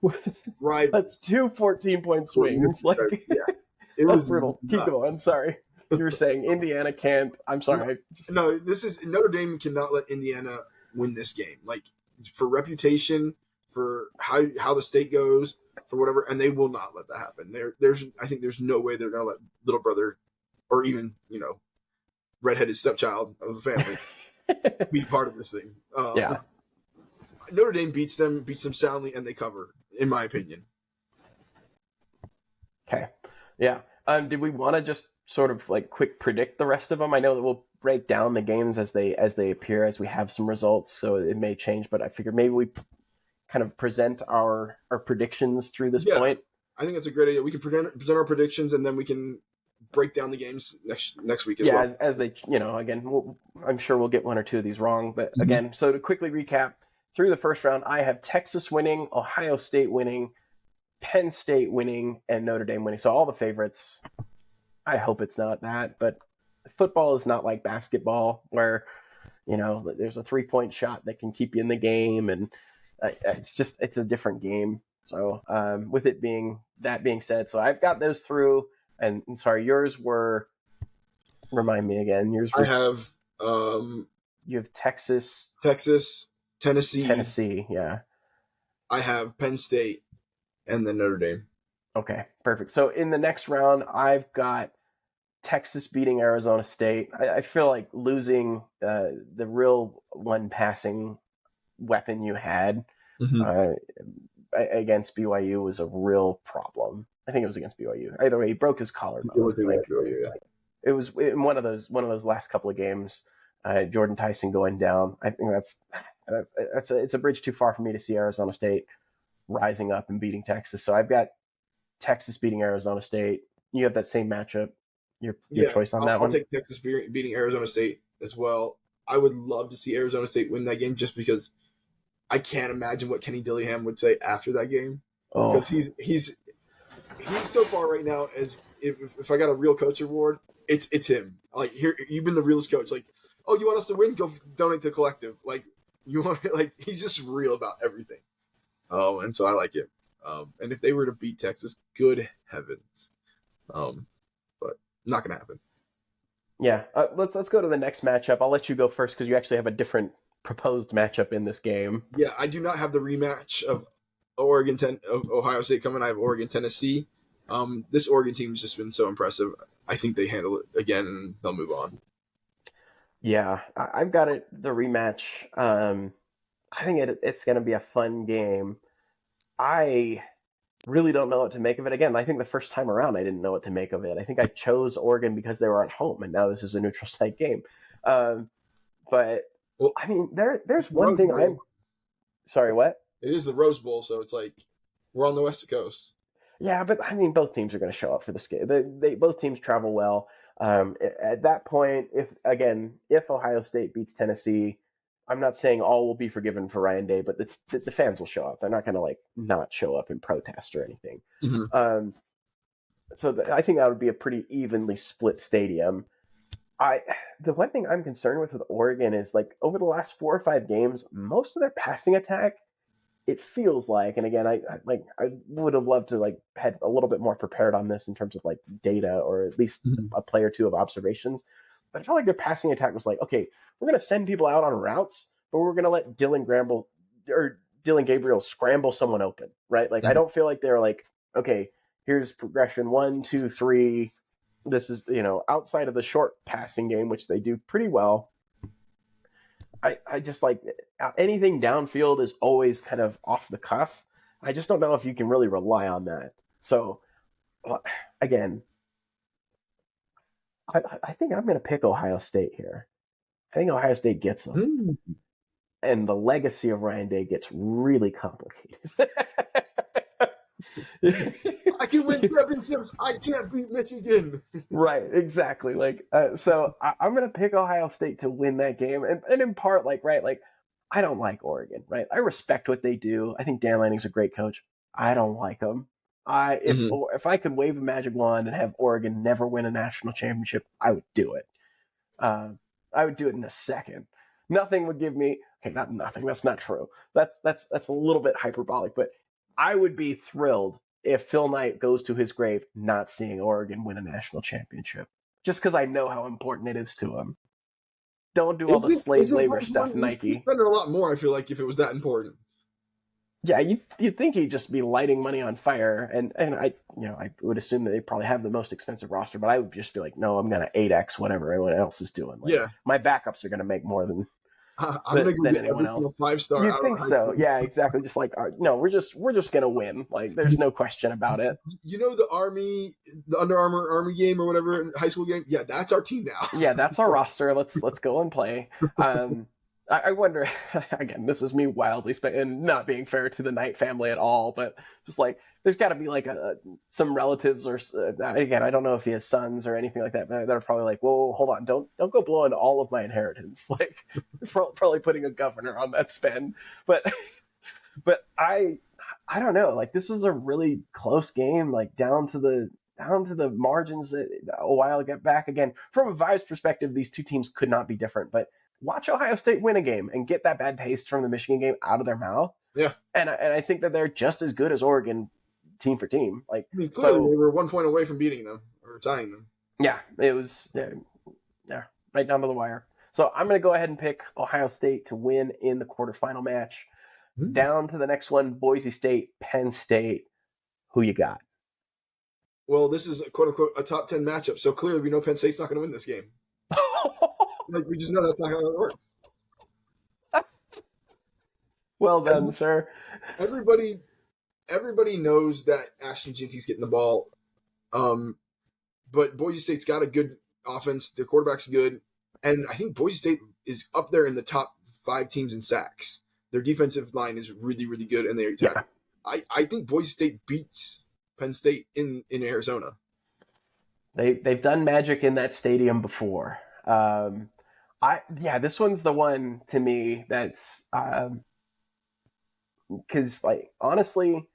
Speaker 2: right.
Speaker 1: That's 2 14-point swings. Like,
Speaker 2: yeah,
Speaker 1: that's brutal. Keep going. Sorry. You were saying Indiana can't. I'm sorry.
Speaker 2: No, this is Notre Dame cannot let Indiana win this game. Like, for reputation, for how the state goes, for whatever, and they will not let that happen. I think there's no way they're going to let little brother, or even redheaded stepchild of the family, be part of this thing.
Speaker 1: Yeah.
Speaker 2: Notre Dame beats them soundly, and they cover, in my opinion.
Speaker 1: Okay. Yeah. Did we want to just sort of like quick predict the rest of them? I know that we'll break down the games as they appear, as we have some results, so it may change. But I figure maybe we kind of present our predictions through this point.
Speaker 2: I think that's a great idea. We can present our predictions, and then we can break down the games next week as well.
Speaker 1: As they, again, I'm sure we'll get one or two of these wrong. But again, so to quickly recap, through the first round, I have Texas winning, Ohio State winning, Penn State winning, and Notre Dame winning. So all the favorites. I hope it's not that, but football is not like basketball where, there's a 3-point shot that can keep you in the game, and it's a different game. So with it being said, so I've got those through, and sorry, yours were, remind me again. Yours were,
Speaker 2: I have
Speaker 1: you have Texas,
Speaker 2: Tennessee,
Speaker 1: yeah.
Speaker 2: I have Penn State, and then Notre Dame.
Speaker 1: Okay, perfect. So in the next round, I've got Texas beating Arizona State. I feel like losing the real one passing weapon you had against BYU was a real problem. I think it was against BYU. Either way, he broke his collarbone. It was in one of those last couple of games. Jordan Tyson going down. I think it's a bridge too far for me to see Arizona State rising up and beating Texas. So I've got Texas beating Arizona State. You have that same matchup. Your choice on that one?
Speaker 2: I'll take Texas beating Arizona State as well. I would love to see Arizona State win that game just because I can't imagine what Kenny Dillingham would say after that game. Because he's so far right now as if I got a real coach award, it's him. Like, here, you've been the realest coach. Like, oh, you want us to win? Go donate to Collective. Like, you want he's just real about everything. And so I like it. And if they were to beat Texas, good heavens. But not going to happen.
Speaker 1: Yeah, let's go to the next matchup. I'll let you go first because you actually have a different proposed matchup in this game.
Speaker 2: Yeah, I do not have the rematch of Ohio State coming. I have Oregon, Tennessee. This Oregon team has just been so impressive. I think they handle it again and they'll move on.
Speaker 1: Yeah, I've got it. The rematch. I think it's going to be a fun game. I really don't know what to make of it. Again, I think the first time around I didn't know what to make of it. I think I chose Oregon because they were at home, and now this is a neutral site game. But I mean, there's one thing I'm. Sorry, what?
Speaker 2: It is the Rose Bowl, so it's like we're on the West Coast.
Speaker 1: Yeah, but I mean, both teams are going to show up for this game. They both teams travel well. At that point, if Ohio State beats Tennessee, I'm not saying all will be forgiven for Ryan Day, but the fans will show up. They're not going to not show up and protest or anything.
Speaker 2: Mm-hmm.
Speaker 1: So I think that would be a pretty evenly split stadium. The one thing I'm concerned with Oregon is over the last 4 or 5 games, most of their passing attack it feels like, and again, I would have loved to like had a little bit more prepared on this in terms of like data or at least
Speaker 3: Mhm.
Speaker 1: a play or two of observations. But I felt like their passing attack was like, okay, we're gonna send people out on routes, but we're gonna let Dylan Gabriel scramble someone open, right? Like I
Speaker 3: Mhm.
Speaker 1: don't feel like they're like, okay, here's progression 1, 2, 3. This is outside of the short passing game, which they do pretty well. I just like anything downfield is always kind of off the cuff. I just don't know if you can really rely on that. So again, I think I'm going to pick Ohio State here. I think Ohio State gets them,
Speaker 3: Hmm.
Speaker 1: and the legacy of Ryan Day gets really complicated.
Speaker 2: I can win championships. I can't beat Michigan.
Speaker 1: Right, exactly. Like, so I'm gonna pick Ohio State to win that game, and in part, like, right, like, I don't like Oregon, right? I respect what they do. I think Dan Lanning's a great coach. I don't like them.
Speaker 2: Mhm.
Speaker 1: If I could wave a magic wand and have Oregon never win a national championship, I would do it. Uh, I would do it in a second. Nothing would give me okay, not nothing. That's not true. That's a little bit hyperbolic, but I would be thrilled if Phil Knight goes to his grave not seeing Oregon win a national championship, just because I know how important it is to him. Don't do all the slave
Speaker 2: Is it
Speaker 1: labor
Speaker 2: important?
Speaker 1: stuff,
Speaker 2: We
Speaker 1: Nike.
Speaker 2: spend it a lot more. I feel like if it was that important.
Speaker 1: Yeah, you'd think he'd just be lighting money on fire, and I would assume that they probably have the most expensive roster, but I would just be like, no, I'm gonna 8x whatever everyone else is doing. Like
Speaker 2: Yeah,
Speaker 1: my backups are gonna make more
Speaker 2: I'm gonna go
Speaker 1: than
Speaker 2: get
Speaker 1: anyone
Speaker 2: every
Speaker 1: else.
Speaker 2: single 5-star
Speaker 1: You'd
Speaker 2: out of
Speaker 1: think
Speaker 2: high
Speaker 1: so,
Speaker 2: school.
Speaker 1: yeah, exactly. Just like no, we're just gonna win. Like there's no question about it.
Speaker 2: You know the Under Armour game or whatever high school game. Yeah, that's our team now.
Speaker 1: Yeah, that's our roster. Let's go and play. I wonder again. This is me wildly and not being fair to the Knight family at all, but just like there's got to be like some relatives or again, I don't know if he has sons or anything like that. But they're probably like, whoa, hold on, don't go blowing all of my inheritance. Like probably putting a governor on that spend, but but I don't know. Like this was a really close game, like down to the margins a while back. Again, from a vibes perspective, these two teams could not be different. But watch Ohio State win a game and get that bad taste from the Michigan game out of their mouth.
Speaker 2: Yeah,
Speaker 1: And I think that they're just as good as Oregon, team for team. Like
Speaker 2: I mean clearly
Speaker 1: so,
Speaker 2: they were 1 point away from beating them or tying them.
Speaker 1: yeah, it was yeah, right down to the wire. So I'm going to go ahead and pick Ohio State to win in the quarterfinal match. Down to the next one, Boise State, Penn State. Who you got?
Speaker 2: Well, this is quote unquote a top 10 matchup, so clearly we know Penn State's not going to win this game. Like we just know that's not how it works.
Speaker 1: Well done, sir.
Speaker 2: Everybody knows that Ashton Jinty's getting the ball, but Boise State's got a good offense. Their quarterback's good, and I think Boise State is up there in the top 5 teams in sacks. Their defensive line is really, really good, and they attack.
Speaker 1: Yeah.
Speaker 2: I think Boise State beats Penn State in Arizona.
Speaker 1: They've done magic in that stadium before. This one's the one to me that's because like honestly,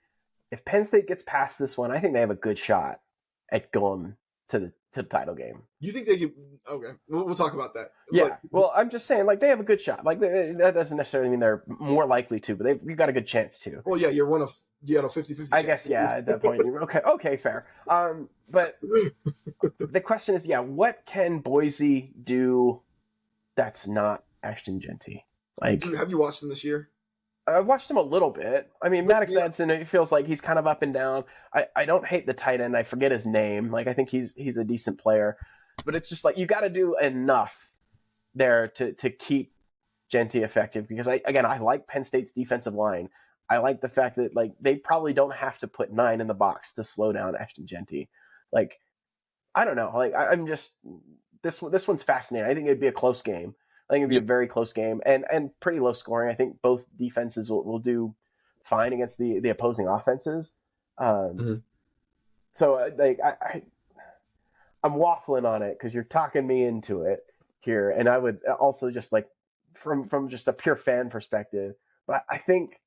Speaker 1: if Penn State gets past this one, I think they have a good shot at going to the title game.
Speaker 2: You think they could? Okay, we'll talk about that.
Speaker 1: Yeah, well, I'm just saying, like they have a good shot. Like that doesn't necessarily mean they're more likely to, but you've got a good chance to.
Speaker 2: Well, yeah, you're one of 50-50.
Speaker 1: I guess yeah. At that point, you're okay, fair. But the question is, yeah, what can Boise do that's not Ashton Genty? Like,
Speaker 2: have you watched them this year?
Speaker 1: I watched him a little bit. I mean, Maddox Edson, it feels like he's kind of up and down. I don't hate the tight end. I forget his name. Like, I think he's a decent player. But it's just like you got to do enough there to keep Genty effective because I like Penn State's defensive line. I like the fact that like they probably don't have to put 9 in the box to slow down Ashton Genty. Like, I don't know. Like I'm just this one's fascinating. I think it'd be a close game. I think it'd be a very close game and pretty low scoring. I think both defenses will do fine against the opposing offenses. So like I'm waffling on it because you're talking me into it here, and I would also just like from just a pure fan perspective. But I think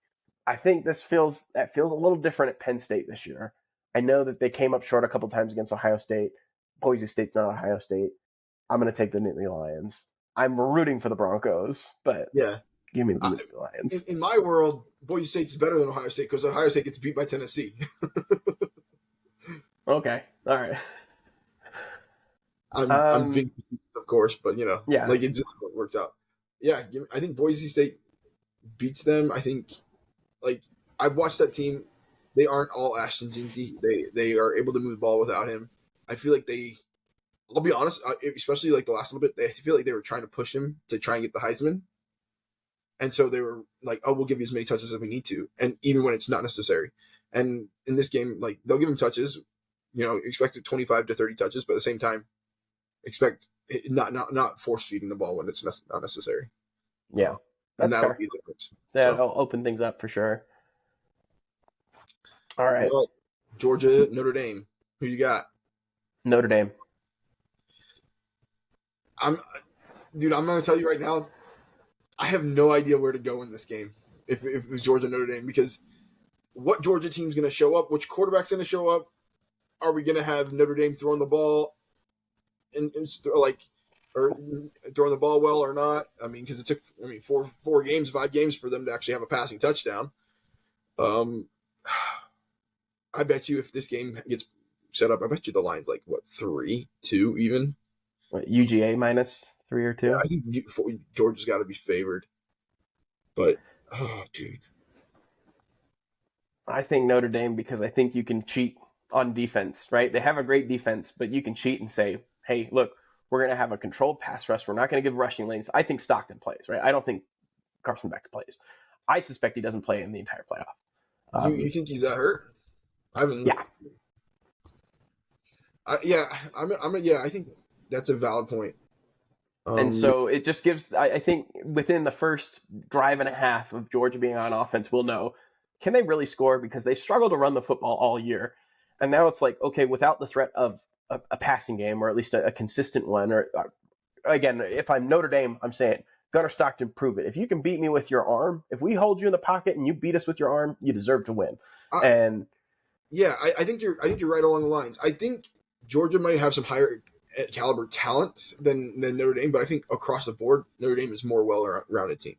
Speaker 1: this feels a little different at Penn State this year. I know that they came up short a couple times against Ohio State. Boise State's not Ohio State. I'm going to take the Nittany Lions. I'm rooting for the Broncos, but
Speaker 2: yeah,
Speaker 1: Give me
Speaker 2: I,
Speaker 1: the Lions.
Speaker 2: in my world, Boise State's better than Ohio State because Ohio State gets beat by Tennessee.
Speaker 1: Okay, all right.
Speaker 2: I'm being facetious, of course, but
Speaker 1: Yeah,
Speaker 2: like it just worked out. Yeah, I think Boise State beats them. I think like I've watched that team. They aren't all Ashton Ginty. They are able to move the ball without him. I feel like they. I'll be honest, especially like the last little bit, they feel like they were trying to push him to try and get the Heisman, and so they were like, "Oh, we'll give you as many touches as we need to," and even when it's not necessary. And in this game, like they'll give him touches, expect 25 to 30 touches, but at the same time, expect not force feeding the ball when it's not necessary.
Speaker 1: yeah,
Speaker 2: And
Speaker 1: that's
Speaker 2: that'll
Speaker 1: fair.
Speaker 2: be the difference.
Speaker 1: Yeah,
Speaker 2: So,
Speaker 1: it'll open things up for sure. All right,
Speaker 2: well, Georgia, Notre Dame, who you got?
Speaker 1: Notre Dame.
Speaker 2: I'm gonna tell you right now, I have no idea where to go in this game if it was Georgia Notre Dame because what Georgia team's gonna show up? Which quarterback's gonna show up? Are we gonna have Notre Dame throwing the ball and or throwing the ball well or not? I mean, because it took 5 games for them to actually have a passing touchdown. I bet you if this game gets set up, I bet you the line's like 3-2 even.
Speaker 1: What, UGA -3 or 2?
Speaker 2: Yeah, I think Georgia's got to be favored. But oh, dude,
Speaker 1: I think Notre Dame because I think you can cheat on defense, right? They have a great defense, but you can cheat and say, hey, look, we're going to have a controlled pass rush. We're not going to give rushing lanes. I think Stockton plays, right? I don't think Carson Beck plays. I suspect he doesn't play in the entire playoff.
Speaker 2: you think he's that hurt? I haven't.
Speaker 1: Yeah.
Speaker 2: I think that's a valid point.
Speaker 1: And so it just gives, I think, within the first drive and a half of Georgia being on offense, we'll know, can they really score? Because they struggled to run the football all year. And now it's like, okay, without the threat of a passing game, or at least a consistent one, or again, if I'm Notre Dame, I'm saying, Gunnar Stockton, prove it. If you can beat me with your arm, if we hold you in the pocket and you beat us with your arm, you deserve to win.
Speaker 2: I think you're right along the lines. I think Georgia might have some higher caliber talent than Notre Dame, but I think across the board, Notre Dame is more well-rounded team.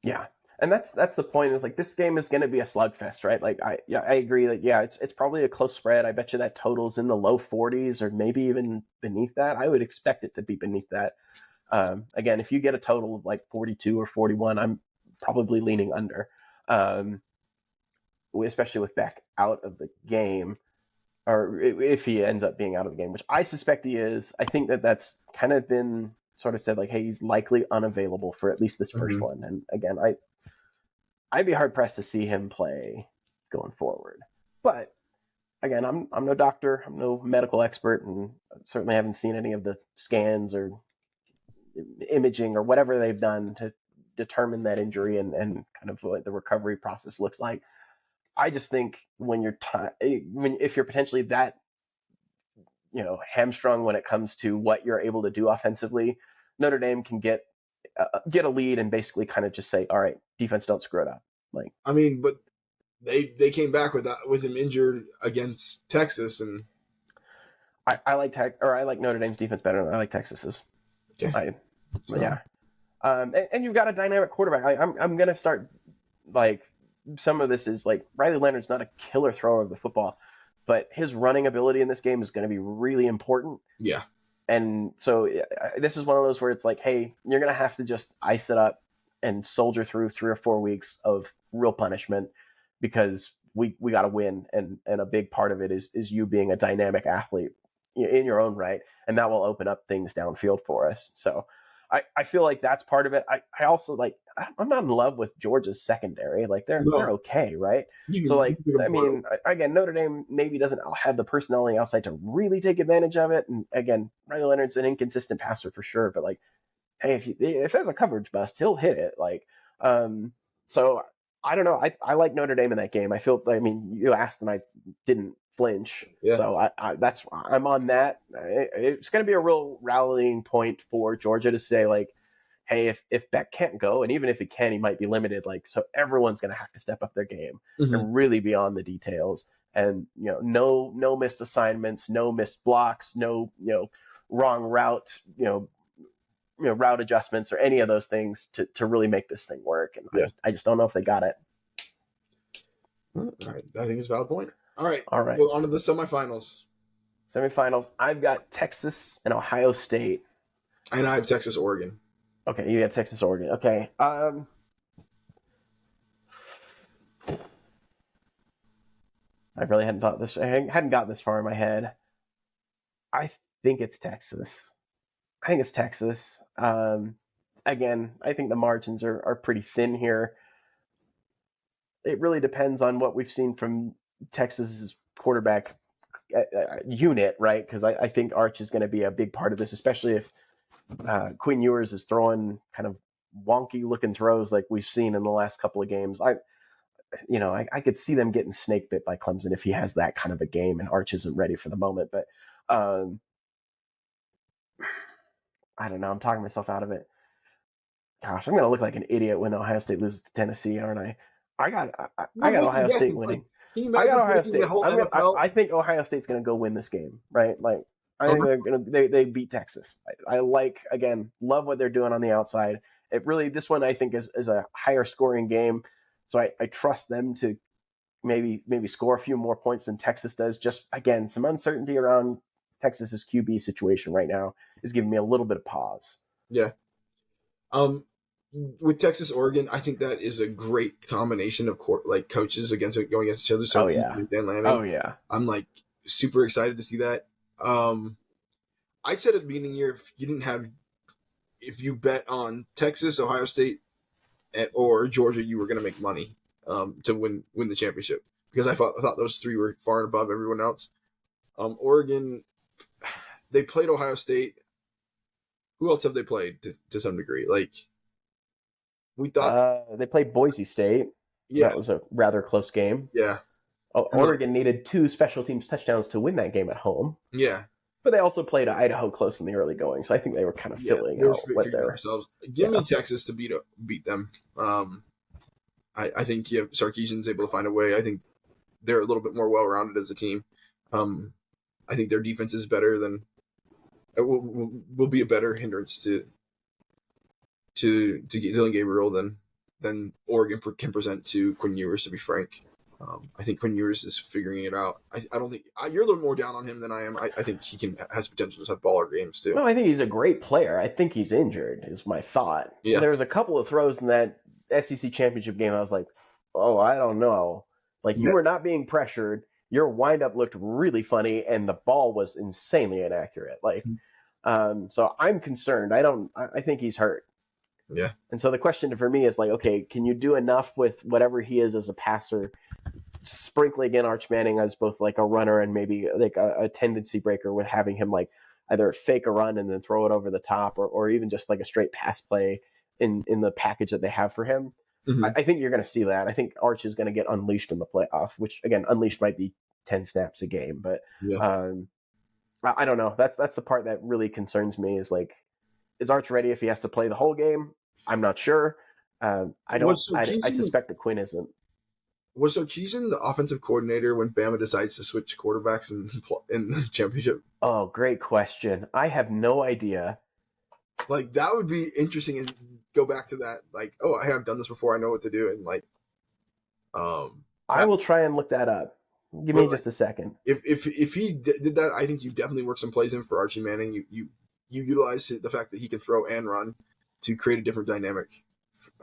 Speaker 1: Yeah, and that's the point. Is like this game is going to be a slugfest, right? Like I agree that it's probably a close spread. I bet you that total's in the low 40s or maybe even beneath that. I would expect it to be beneath that. Again, if you get a total of like 42 or 41, I'm probably leaning under, especially with Beck out of the game. Or if he ends up being out of the game, which I suspect he is. I think that's kind of been sort of said like, hey, he's likely unavailable for at least this first one. And again, I'd be hard pressed to see him play going forward. But again, I'm no doctor, I'm no medical expert, and certainly haven't seen any of the scans or imaging or whatever they've done to determine that injury and kind of what the recovery process looks like. I just think when if you're potentially that hamstrung when it comes to what you're able to do offensively, Notre Dame can get a lead and basically kind of just say, all right, defense, don't screw it up. Like,
Speaker 2: I mean, but they came back with him injured against Texas, and
Speaker 1: I like Notre Dame's defense better than I like Texas's.
Speaker 2: Okay.
Speaker 1: Yeah. And you've got a dynamic quarterback. I'm gonna start like some of this is like Riley Leonard's not a killer thrower of the football, but his running ability in this game is going to be really important.
Speaker 2: Yeah.
Speaker 1: And so this is one of those where it's like, hey, you're going to have to just ice it up and soldier through 3 or 4 weeks of real punishment because we got to win. And a big part of it is you being a dynamic athlete in your own right. And that will open up things downfield for us. So I feel like that's part of it. I also like, I'm not in love with Georgia's secondary. Like they're okay, right? So like, I mean, again, Notre Dame maybe doesn't have the personality outside to really take advantage of it. And again, Riley Leonard's an inconsistent passer for sure, but like, hey, if there's a coverage bust, he'll hit it. Like, so I don't know. I like Notre Dame in that game. I mean, you asked and I didn't flinch.
Speaker 2: Yeah.
Speaker 1: So I'm on that. It's going to be a real rallying point for Georgia to say like, hey, if Beck can't go, and even if he can, he might be limited. Like, so everyone's going to have to step up their game and really be on the details. And no missed assignments, no missed blocks, no wrong route, route adjustments or any of those things to really make this thing work. And
Speaker 2: Yeah.
Speaker 1: I just don't know if they got it.
Speaker 2: All right. I think it's a valid point. All right.
Speaker 1: All right.
Speaker 2: So on to the semifinals.
Speaker 1: Semifinals. I've got Texas and Ohio State.
Speaker 2: And I have Texas, Oregon.
Speaker 1: Okay, you got Texas, Oregon. Okay. I really hadn't thought this. I hadn't gotten this far in my head. I think it's Texas. Again, I think the margins are pretty thin here. It really depends on what we've seen from Texas's quarterback unit, right? Because I think Arch is going to be a big part of this, especially if Quinn Ewers is throwing kind of wonky looking throws like we've seen in the last couple of games. I could see them getting snake bit by Clemson if he has that kind of a game and Arch isn't ready for the moment. But I don't know. I'm talking myself out of it. Gosh, I'm going to look like an idiot when Ohio State loses to Tennessee, aren't I? I got Ohio State winning. I got Ohio State. I think Ohio State's going to go win this game, right? Like I think they're going to they beat Texas. I love what they're doing on the outside. This one I think is a higher scoring game, so I trust them to maybe score a few more points than Texas does. Just again, some uncertainty around Texas's QB situation right now is giving me a little bit of pause.
Speaker 2: Yeah. With Texas, Oregon, I think that is a great combination of coaches going against each other. So I'm like super excited to see that. I said at the beginning of the year, if you bet on Texas, Ohio State, or Georgia, you were going to make money to win the championship, because I thought those three were far and above everyone else. Oregon, they played Ohio State. Who else have they played to some degree? Like, we thought
Speaker 1: they played Boise State. Yeah, that was a rather close game.
Speaker 2: Yeah,
Speaker 1: Oregon needed 2 special teams touchdowns to win that game at home.
Speaker 2: Yeah,
Speaker 1: but they also played Idaho close in the early going, so I think they were kind of filling out what they're
Speaker 2: themselves. Give me Texas to beat them. I think Sarkisian's able to find a way. I think they're a little bit more well-rounded as a team. I think their defense is better than will be a better hindrance to Dylan Gabriel than Oregon can present to Quinn Ewers, to be frank. I think Quinn Ewers is figuring it out. I don't think you're a little more down on him than I am. I think he has potential to have baller games too.
Speaker 1: No, I think he's a great player. I think he's injured is my thought.
Speaker 2: Yeah.
Speaker 1: There was a couple of throws in that SEC championship game. I was like, oh, I don't know. Like, you were not being pressured. Your windup looked really funny, and the ball was insanely inaccurate. Like, so I'm concerned. I think he's hurt.
Speaker 2: Yeah.
Speaker 1: And so the question for me is like, okay, can you do enough with whatever he is as a passer, sprinkling in Arch Manning as both like a runner and maybe like a tendency breaker, with having him like either fake a run and then throw it over the top, or even just like a straight pass play in the package that they have for him. Mm-hmm. I think you're going to see that. I think Arch is going to get unleashed in the playoff, which again, unleashed might be 10 snaps a game, but I don't know. That's the part that really concerns me is like, is Arch ready if he has to play the whole game? I'm not sure. I suspect that Quinn isn't.
Speaker 2: Was Sarkisian the offensive coordinator when Bama decides to switch quarterbacks in the championship?
Speaker 1: Oh, great question. I have no idea.
Speaker 2: Like, that would be interesting, and go back to that. Like, oh, I have done this before. I know what to do. And like,
Speaker 1: I will try and look that up. Give me just a second.
Speaker 2: If he did that, I think you definitely work some plays in for Archie Manning. You utilize the fact that he can throw and run to create a different dynamic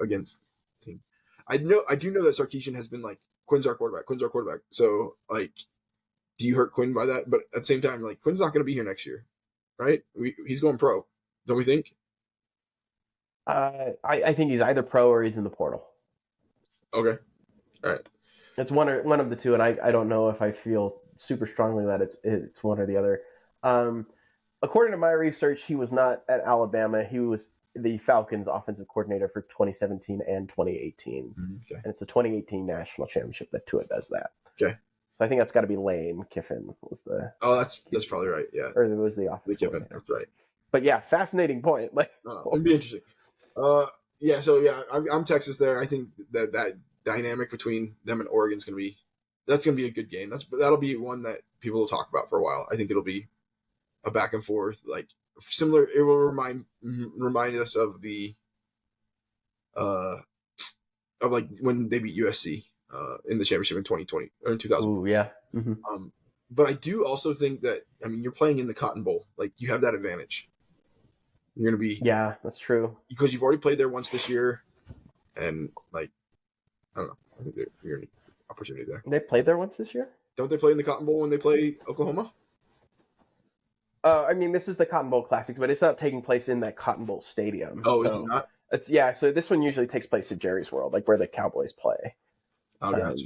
Speaker 2: against the team. I do know that Sarkisian has been like, Quinn's our quarterback. So like, do you hurt Quinn by that? But at the same time, like, Quinn's not going to be here next year, right? He's going pro, don't we think?
Speaker 1: I think he's either pro or he's in the portal.
Speaker 2: Okay, all right.
Speaker 1: It's one of the two, and I don't know if I feel super strongly that it's one or the other. According to my research, he was not at Alabama. He was the Falcons' offensive coordinator for 2017 and 2018.
Speaker 2: Okay.
Speaker 1: And it's the 2018 national championship that Tua does that.
Speaker 2: Okay.
Speaker 1: So I think that's got to be Lane Kiffin was the.
Speaker 2: Oh, that's probably right. Yeah.
Speaker 1: Or it was the offensive
Speaker 2: Kiffin. That's right.
Speaker 1: But yeah, fascinating point. Like,
Speaker 2: it'd be interesting. Yeah. So yeah, I'm Texas there. I think that dynamic between them and Oregon's gonna be a good game. That'll be one that people will talk about for a while. I think it'll be a back and forth, like similar. It will remind us of the uh of like when they beat USC in the championship in 2020 or in 2000.
Speaker 1: Ooh, yeah. Mm-hmm.
Speaker 2: But I do also think that, I mean, you're playing in the Cotton Bowl, like you have that advantage. You're going to be,
Speaker 1: Yeah, that's true.
Speaker 2: because you've already played there once this year, and like I don't know, I think you're an opportunity there.
Speaker 1: They played there once this year?
Speaker 2: Don't they play in the Cotton Bowl when they play Oklahoma?
Speaker 1: I mean, this is the Cotton Bowl Classic, but it's not taking place in that Cotton Bowl stadium.
Speaker 2: Oh,
Speaker 1: so
Speaker 2: is it not?
Speaker 1: so this one usually takes place at Jerry's World, like where the Cowboys play.
Speaker 2: Oh, gotcha.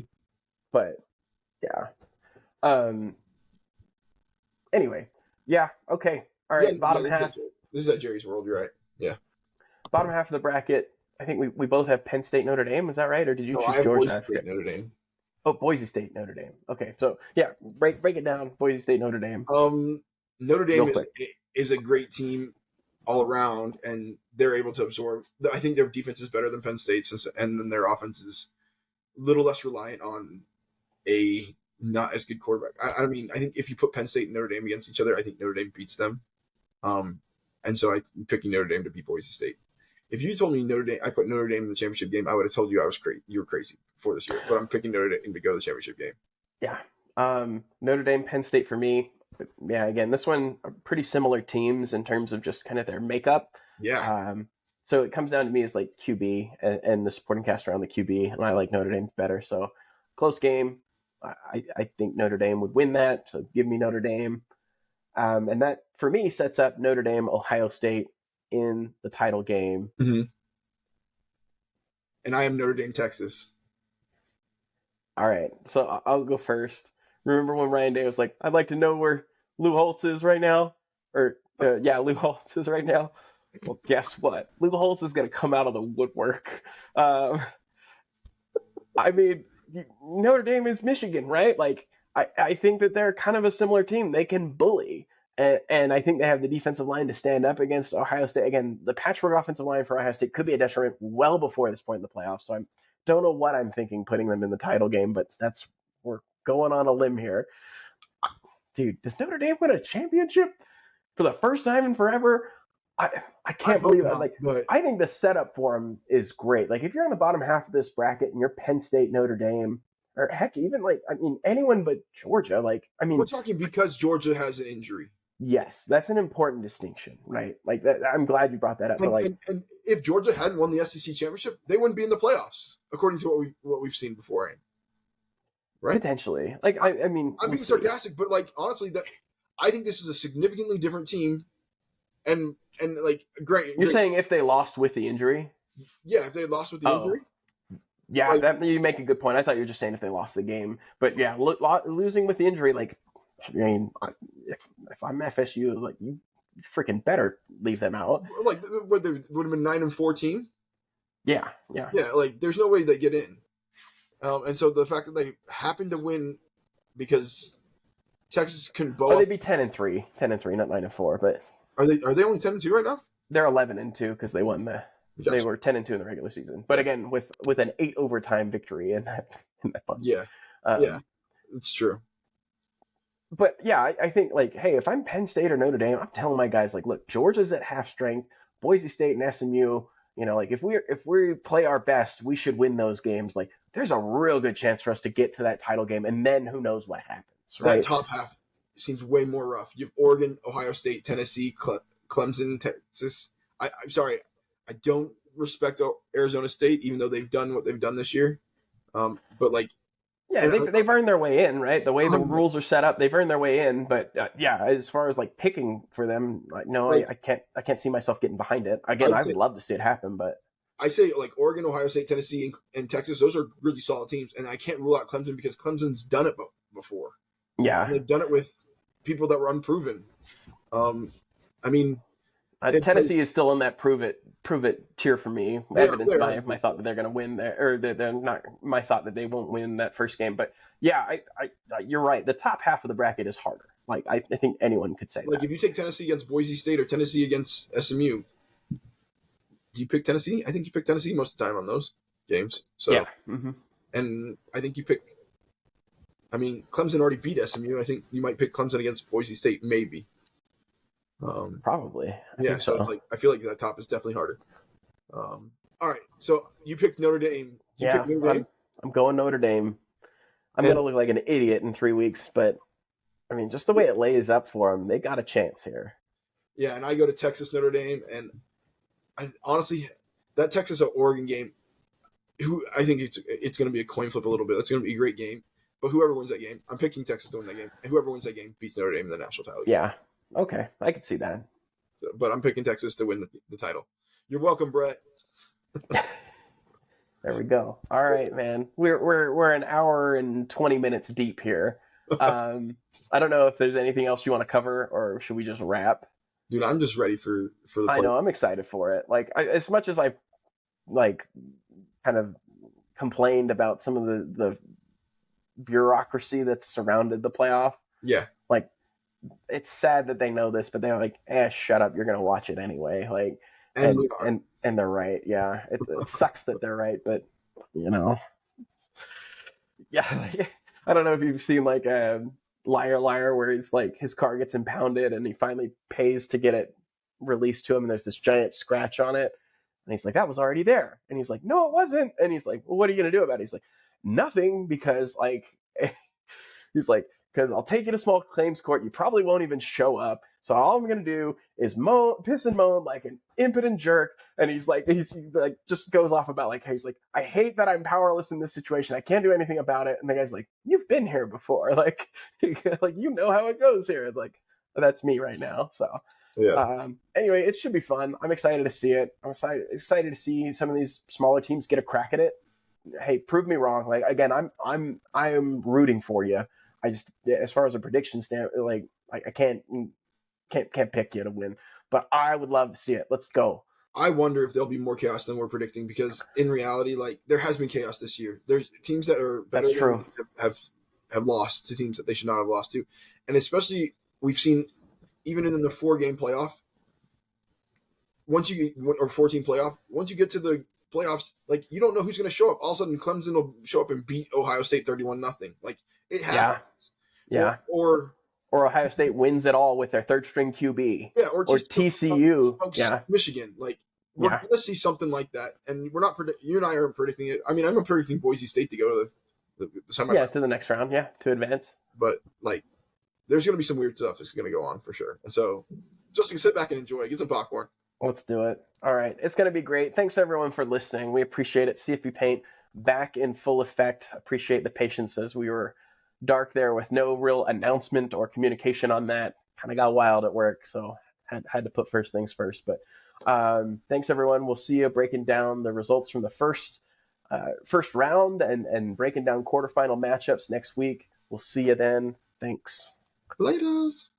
Speaker 1: But yeah. Anyway, yeah. Okay. All right. Bottom half.
Speaker 2: This is at Jerry's World. You're right. Yeah.
Speaker 1: Bottom half of the bracket. I think we both have Penn State, Notre Dame. Is that right, or did you choose
Speaker 2: I have
Speaker 1: Georgia?
Speaker 2: Boise State, Notre Dame.
Speaker 1: Oh, Boise State, Notre Dame. Okay, so yeah, break it down. Boise State, Notre Dame.
Speaker 2: Notre Dame is a great team all around, and they're able to absorb. I think their defense is better than Penn State's, and then their offense is a little less reliant on a not as good quarterback. I mean, I think if you put Penn State and Notre Dame against each other, I think Notre Dame beats them. And so I'm picking Notre Dame to beat Boise State. If you told me I put Notre Dame in the championship game, I would have told you I was crazy. You were crazy before this year, but I'm picking Notre Dame to go to the championship game.
Speaker 1: Yeah. Notre Dame, Penn State for me. But yeah, again, this one are pretty similar teams in terms of just kind of their makeup.
Speaker 2: Yeah.
Speaker 1: So it comes down to me as like QB and the supporting cast around the QB, and I like Notre Dame better. So close game. I think Notre Dame would win that. So give me Notre Dame. And that for me sets up Notre Dame, Ohio State in the title game.
Speaker 2: Mm-hmm. And I am Notre Dame, Texas.
Speaker 1: All right, so I'll go first. Remember when Ryan Day was like, "I'd like to know where Lou Holtz is right now," or Lou Holtz is right now. Well, guess what? Lou Holtz is going to come out of the woodwork. I mean, Notre Dame is Michigan, right? Like, I think that they're kind of a similar team. They can bully. And I think they have the defensive line to stand up against Ohio State. Again, the patchwork offensive line for Ohio State could be a detriment well before this point in the playoffs. So I don't know what I'm thinking putting them in the title game, but we're going on a limb here. Dude, does Notre Dame win a championship for the first time in forever? I can't believe it. Like, I think the setup for them is great. Like, if you're in the bottom half of this bracket and you're Penn State, Notre Dame, or heck, even like, I mean, anyone but Georgia. Like, I mean,
Speaker 2: we're talking because Georgia has an injury.
Speaker 1: Yes, that's an important distinction, right? Like that, I'm glad you brought that up.
Speaker 2: And if Georgia hadn't won the SEC championship, they wouldn't be in the playoffs, according to what we've seen beforehand. Right?
Speaker 1: Potentially. Like I mean,
Speaker 2: I'm being sarcastic, but like honestly, that I think this is a significantly different team. And like, great.
Speaker 1: You're saying if they lost with the injury?
Speaker 2: Yeah, if they lost with the injury.
Speaker 1: Yeah, like, that you make a good point. I thought you were just saying if they lost the game, but yeah, losing with the injury, like. I mean, if I'm FSU, like you freaking better leave them out.
Speaker 2: Like, would have been 9-14?
Speaker 1: Yeah.
Speaker 2: Like, there's no way they get in. And so the fact that they happen to win because Texas can bowl.
Speaker 1: They'd be 10-3, not 9-4. But
Speaker 2: are they only 10-2 right now?
Speaker 1: They're 11-2 because they won Gotcha. They were 10-2 in the regular season. But again, with an 8 overtime victory in that bunch.
Speaker 2: Yeah, it's true.
Speaker 1: But yeah, I think like, hey, if I'm Penn State or Notre Dame, I'm telling my guys like, look, Georgia's at half strength, Boise State and SMU. You know, like if we play our best, we should win those games. Like, there's a real good chance for us to get to that title game, and then who knows what happens. Right?
Speaker 2: That top half seems way more rough. You have Oregon, Ohio State, Tennessee, Clemson, Texas. I'm sorry, I don't respect Arizona State, even though they've done what they've done this year. But like.
Speaker 1: Yeah, they've earned their way in, right? The way the rules are set up, they've earned their way in. But yeah, as far as like picking for them, like, no, like, I can't see myself getting behind it. Again, I would love to see it happen, but
Speaker 2: I say like Oregon, Ohio State, Tennessee, and Texas. Those are really solid teams, and I can't rule out Clemson because Clemson's done it before.
Speaker 1: Yeah,
Speaker 2: and they've done it with people that were unproven. I mean,
Speaker 1: Tennessee is still in that prove it tier for me, evidenced by my thought that they're going to win there, or they're not. My thought that they won't win that first game, but yeah, you're right. The top half of the bracket is harder. Like I think anyone could say.
Speaker 2: Like if you take Tennessee against Boise State or Tennessee against SMU, do you pick Tennessee? I think you pick Tennessee most of the time on those games. So
Speaker 1: yeah,
Speaker 2: and I think you pick. I mean, Clemson already beat SMU. I think you might pick Clemson against Boise State, maybe.
Speaker 1: Probably. I
Speaker 2: Yeah,
Speaker 1: think
Speaker 2: so it's
Speaker 1: so.
Speaker 2: like I feel like that top is definitely harder. All right, so you picked Notre Dame. Do you pick
Speaker 1: Yeah,
Speaker 2: Notre Dame?
Speaker 1: I'm going Notre Dame. I'm
Speaker 2: And
Speaker 1: gonna look like an idiot in 3 weeks, but I mean, just the way it lays up for them, they got a chance here.
Speaker 2: yeah, and I go to Texas Notre Dame, and I honestly that Texas Oregon game, who I think it's going to be a coin flip a little bit. It's going to be a great game, but whoever wins that game, I'm picking Texas to win that game, and whoever wins that game beats Notre Dame in the national title game.
Speaker 1: Yeah. Okay, I can see that.
Speaker 2: So, but I'm picking Texas to win the title. You're welcome, Brett.
Speaker 1: There we go. All right, man. We're an hour and 20 minutes deep here. I don't know if there's anything else you want to cover, or should we just wrap?
Speaker 2: Dude, I'm just ready for the
Speaker 1: I
Speaker 2: play.
Speaker 1: know I'm excited for it. Like as much as I like kind of complained about some of the bureaucracy that's surrounded the playoff.
Speaker 2: Yeah,
Speaker 1: Like it's sad that they know this, but they're like, shut up, you're gonna watch it anyway. Like
Speaker 2: and they are.
Speaker 1: and they're right. Yeah, it sucks that they're right, but you know, yeah. Like, I don't know if you've seen like a Liar Liar where he's like his car gets impounded and he finally pays to get it released to him, and there's this giant scratch on it. And he's like, that was already there. And he's like, no, it wasn't. And he's like, well, what are you going to do about it? He's like, nothing, because like, he's like, because I'll take you to small claims court. You probably won't even show up. So all I'm going to do is piss and moan like an impotent jerk. And he's like, just goes off about like, he's like, I hate that I'm powerless in this situation. I can't do anything about it. And the guy's like, you've been here before. Like, like, you know how it goes here. It's like, that's me right now. So
Speaker 2: Yeah,
Speaker 1: anyway, it should be fun. I'm excited to see it. I'm excited to see some of these smaller teams get a crack at it. Hey, prove me wrong. Like again, I am rooting for you. I just, as far as a prediction stand, like I can't pick you to win, but I would love to see it. Let's go.
Speaker 2: I wonder if there'll be more chaos than we're predicting because in reality, like there has been chaos this year. There's teams that are better
Speaker 1: That's
Speaker 2: than we
Speaker 1: true.
Speaker 2: think have lost to teams that they should not have lost to, and especially we've seen even in the 4 game playoff, once you get or 14 playoff, once you get to the playoffs, like you don't know who's going to show up. All of a sudden, Clemson will show up and beat Ohio State 31-0. Like it
Speaker 1: Yeah,
Speaker 2: happens,
Speaker 1: yeah.
Speaker 2: or
Speaker 1: Or Ohio State wins it all with their third string QB.
Speaker 2: yeah, or
Speaker 1: Or TCU.
Speaker 2: smokes
Speaker 1: Yeah,
Speaker 2: Michigan. Like we're
Speaker 1: yeah,
Speaker 2: going to see something like that, and we're not. You and I aren't predicting it. I mean, I'm predicting Boise State to go to the
Speaker 1: yeah.
Speaker 2: semifinal,
Speaker 1: To the next round. Yeah, to advance.
Speaker 2: but like there's going to be some weird stuff that's going to go on for sure. And so, just to sit back and enjoy, get some popcorn.
Speaker 1: Let's do it. All right. It's going to be great. Thanks, everyone, for listening. We appreciate it. CFP Paint back in full effect. Appreciate the patience as we were dark there with no real announcement or communication on that. Kind of got wild at work, so had to put first things first. But thanks, everyone. We'll see you breaking down the results from the first round and breaking down quarterfinal matchups next week. We'll see you then. Thanks.
Speaker 2: Laters.